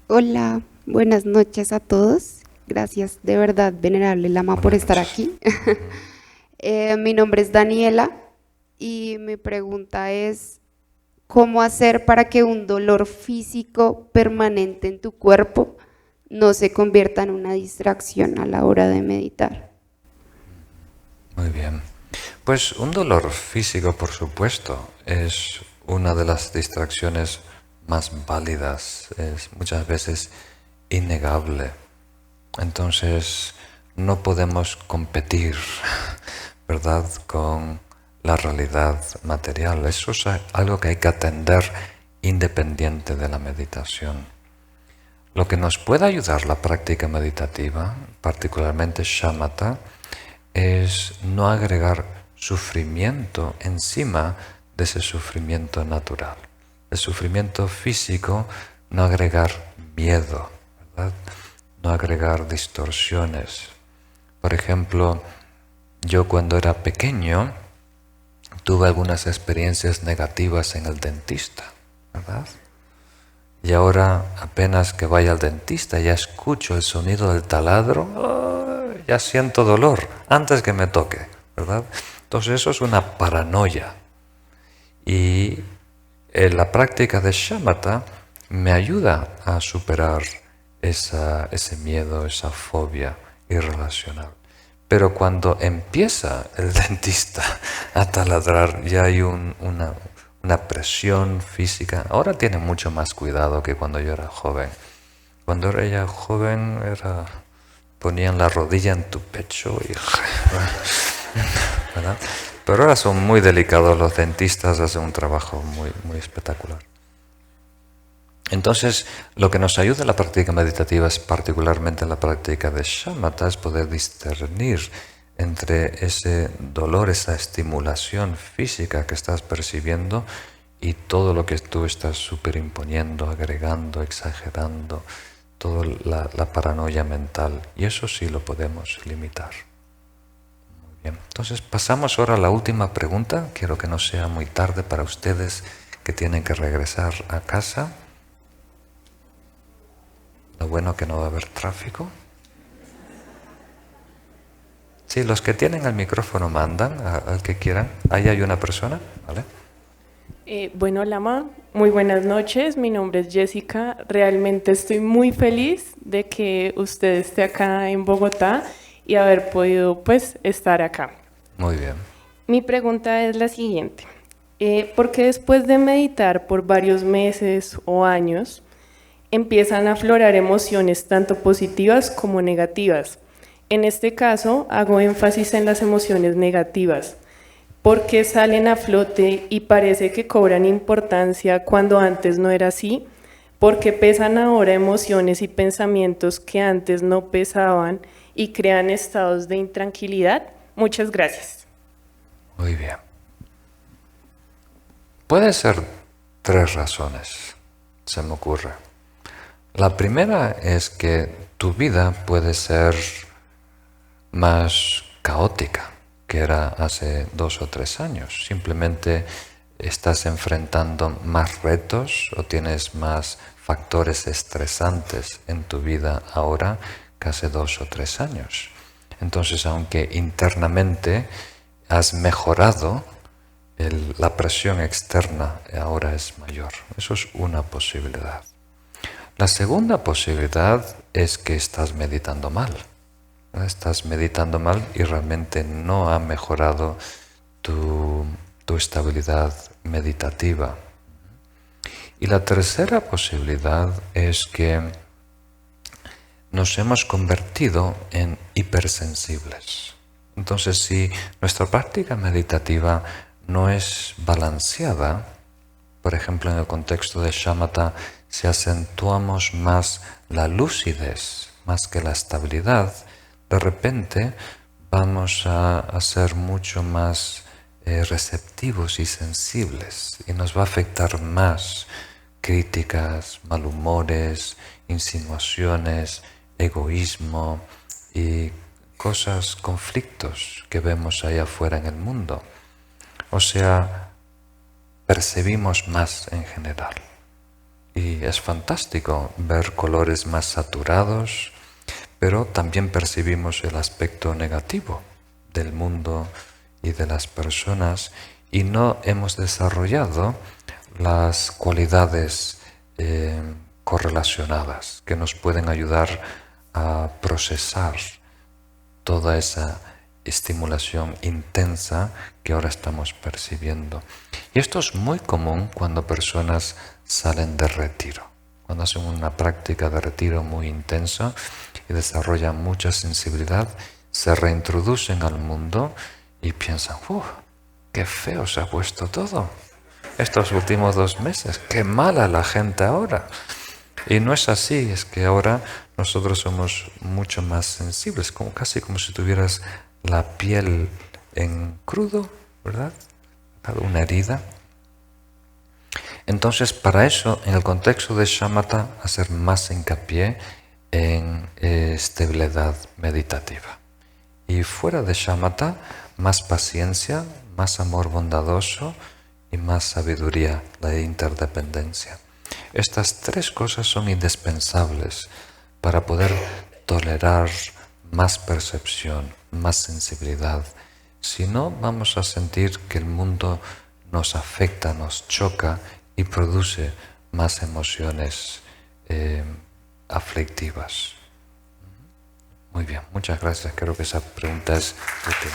Speaker 9: Hola, buenas noches a todos. Gracias de verdad, Venerable Lama, por estar aquí. Mi nombre es Daniela y mi pregunta es, ¿cómo hacer para que un dolor físico permanente en tu cuerpo no se convierta en una distracción a la hora de meditar?
Speaker 1: Muy bien. Pues un dolor físico, por supuesto, es una de las distracciones más válidas, es muchas veces innegable. Entonces no podemos competir, ¿verdad?, con la realidad material. Eso es algo que hay que atender independiente de la meditación. Lo que nos puede ayudar la práctica meditativa, particularmente shamatha, es no agregar sufrimiento encima de ese sufrimiento natural. El sufrimiento físico, no agregar miedo, ¿verdad?, no agregar distorsiones. Por ejemplo, yo cuando era pequeño tuve algunas experiencias negativas en el dentista, ¿verdad? Y ahora apenas que vaya al dentista ya escucho el sonido del taladro, ¡oh!, ya siento dolor antes que me toque, ¿verdad? Entonces eso es una paranoia. Y la práctica de shamatha me ayuda a superar ese miedo, esa fobia irracional. Pero cuando empieza el dentista a taladrar, ya hay una presión física. Ahora tiene mucho más cuidado que cuando yo era joven. Cuando era ya joven, ponían la rodilla en tu pecho y... ¿verdad? Pero ahora son muy delicados, los dentistas hacen un trabajo muy, muy espectacular. Entonces, lo que nos ayuda en la práctica meditativa, es particularmente en la práctica de shamatha, es poder discernir entre ese dolor, esa estimulación física que estás percibiendo y todo lo que tú estás superimponiendo, agregando, exagerando, toda la paranoia mental. Y eso sí lo podemos limitar. Muy bien. Entonces, pasamos ahora a la última pregunta. Quiero que no sea muy tarde para ustedes que tienen que regresar a casa. Lo bueno que no va a haber tráfico. Sí, los que tienen el micrófono mandan al que quieran. Ahí hay una persona, ¿vale?
Speaker 10: Bueno, Lama, muy buenas noches. Mi nombre es Jessica. Realmente estoy muy feliz de que usted esté acá en Bogotá y haber podido, pues, estar acá.
Speaker 1: Muy bien.
Speaker 10: Mi pregunta es la siguiente. ¿Por qué después de meditar por varios meses o años empiezan a aflorar emociones tanto positivas como negativas? En este caso, hago énfasis en las emociones negativas, porque salen a flote y parece que cobran importancia cuando antes no era así, porque pesan ahora emociones y pensamientos que antes no pesaban y crean estados de intranquilidad. Muchas gracias.
Speaker 1: Muy bien. Puede ser 3 razones, se me ocurre. La primera es que tu vida puede ser más caótica que era hace 2 o 3 años. Simplemente estás enfrentando más retos o tienes más factores estresantes en tu vida ahora que hace 2 o 3 años. Entonces, aunque internamente has mejorado, la presión externa ahora es mayor. Eso es una posibilidad. La segunda posibilidad es que estás meditando mal. Estás meditando mal y realmente no ha mejorado tu estabilidad meditativa. Y la tercera posibilidad es que nos hemos convertido en hipersensibles. Entonces, si nuestra práctica meditativa no es balanceada, por ejemplo, en el contexto de shamatha, si acentuamos más la lucidez más que la estabilidad, de repente vamos a ser mucho más receptivos y sensibles y nos va a afectar más críticas, malhumores, insinuaciones, egoísmo y cosas, conflictos que vemos ahí afuera en el mundo. O sea, percibimos más en general. Y es fantástico ver colores más saturados, pero también percibimos el aspecto negativo del mundo y de las personas y no hemos desarrollado las cualidades correlacionadas que nos pueden ayudar a procesar toda esa estimulación intensa que ahora estamos percibiendo. Y esto es muy común cuando personas salen de retiro, cuando hacen una práctica de retiro muy intensa y desarrollan mucha sensibilidad, se reintroducen al mundo y piensan, qué feo se ha puesto todo estos últimos 2 meses, qué mala la gente ahora. Y no es así, es que ahora nosotros somos mucho más sensibles, casi como si tuvieras la piel en crudo, ¿verdad? Una herida. Entonces, para eso, en el contexto de shamatha, hacer más hincapié en estabilidad meditativa. Y fuera de shamatha, más paciencia, más amor bondadoso y más sabiduría, la interdependencia. Estas 3 cosas son indispensables para poder tolerar más percepción, más sensibilidad. Si no, vamos a sentir que el mundo nos afecta, nos choca y produce más emociones aflictivas. Muy bien, muchas gracias. Creo que esa pregunta es útil.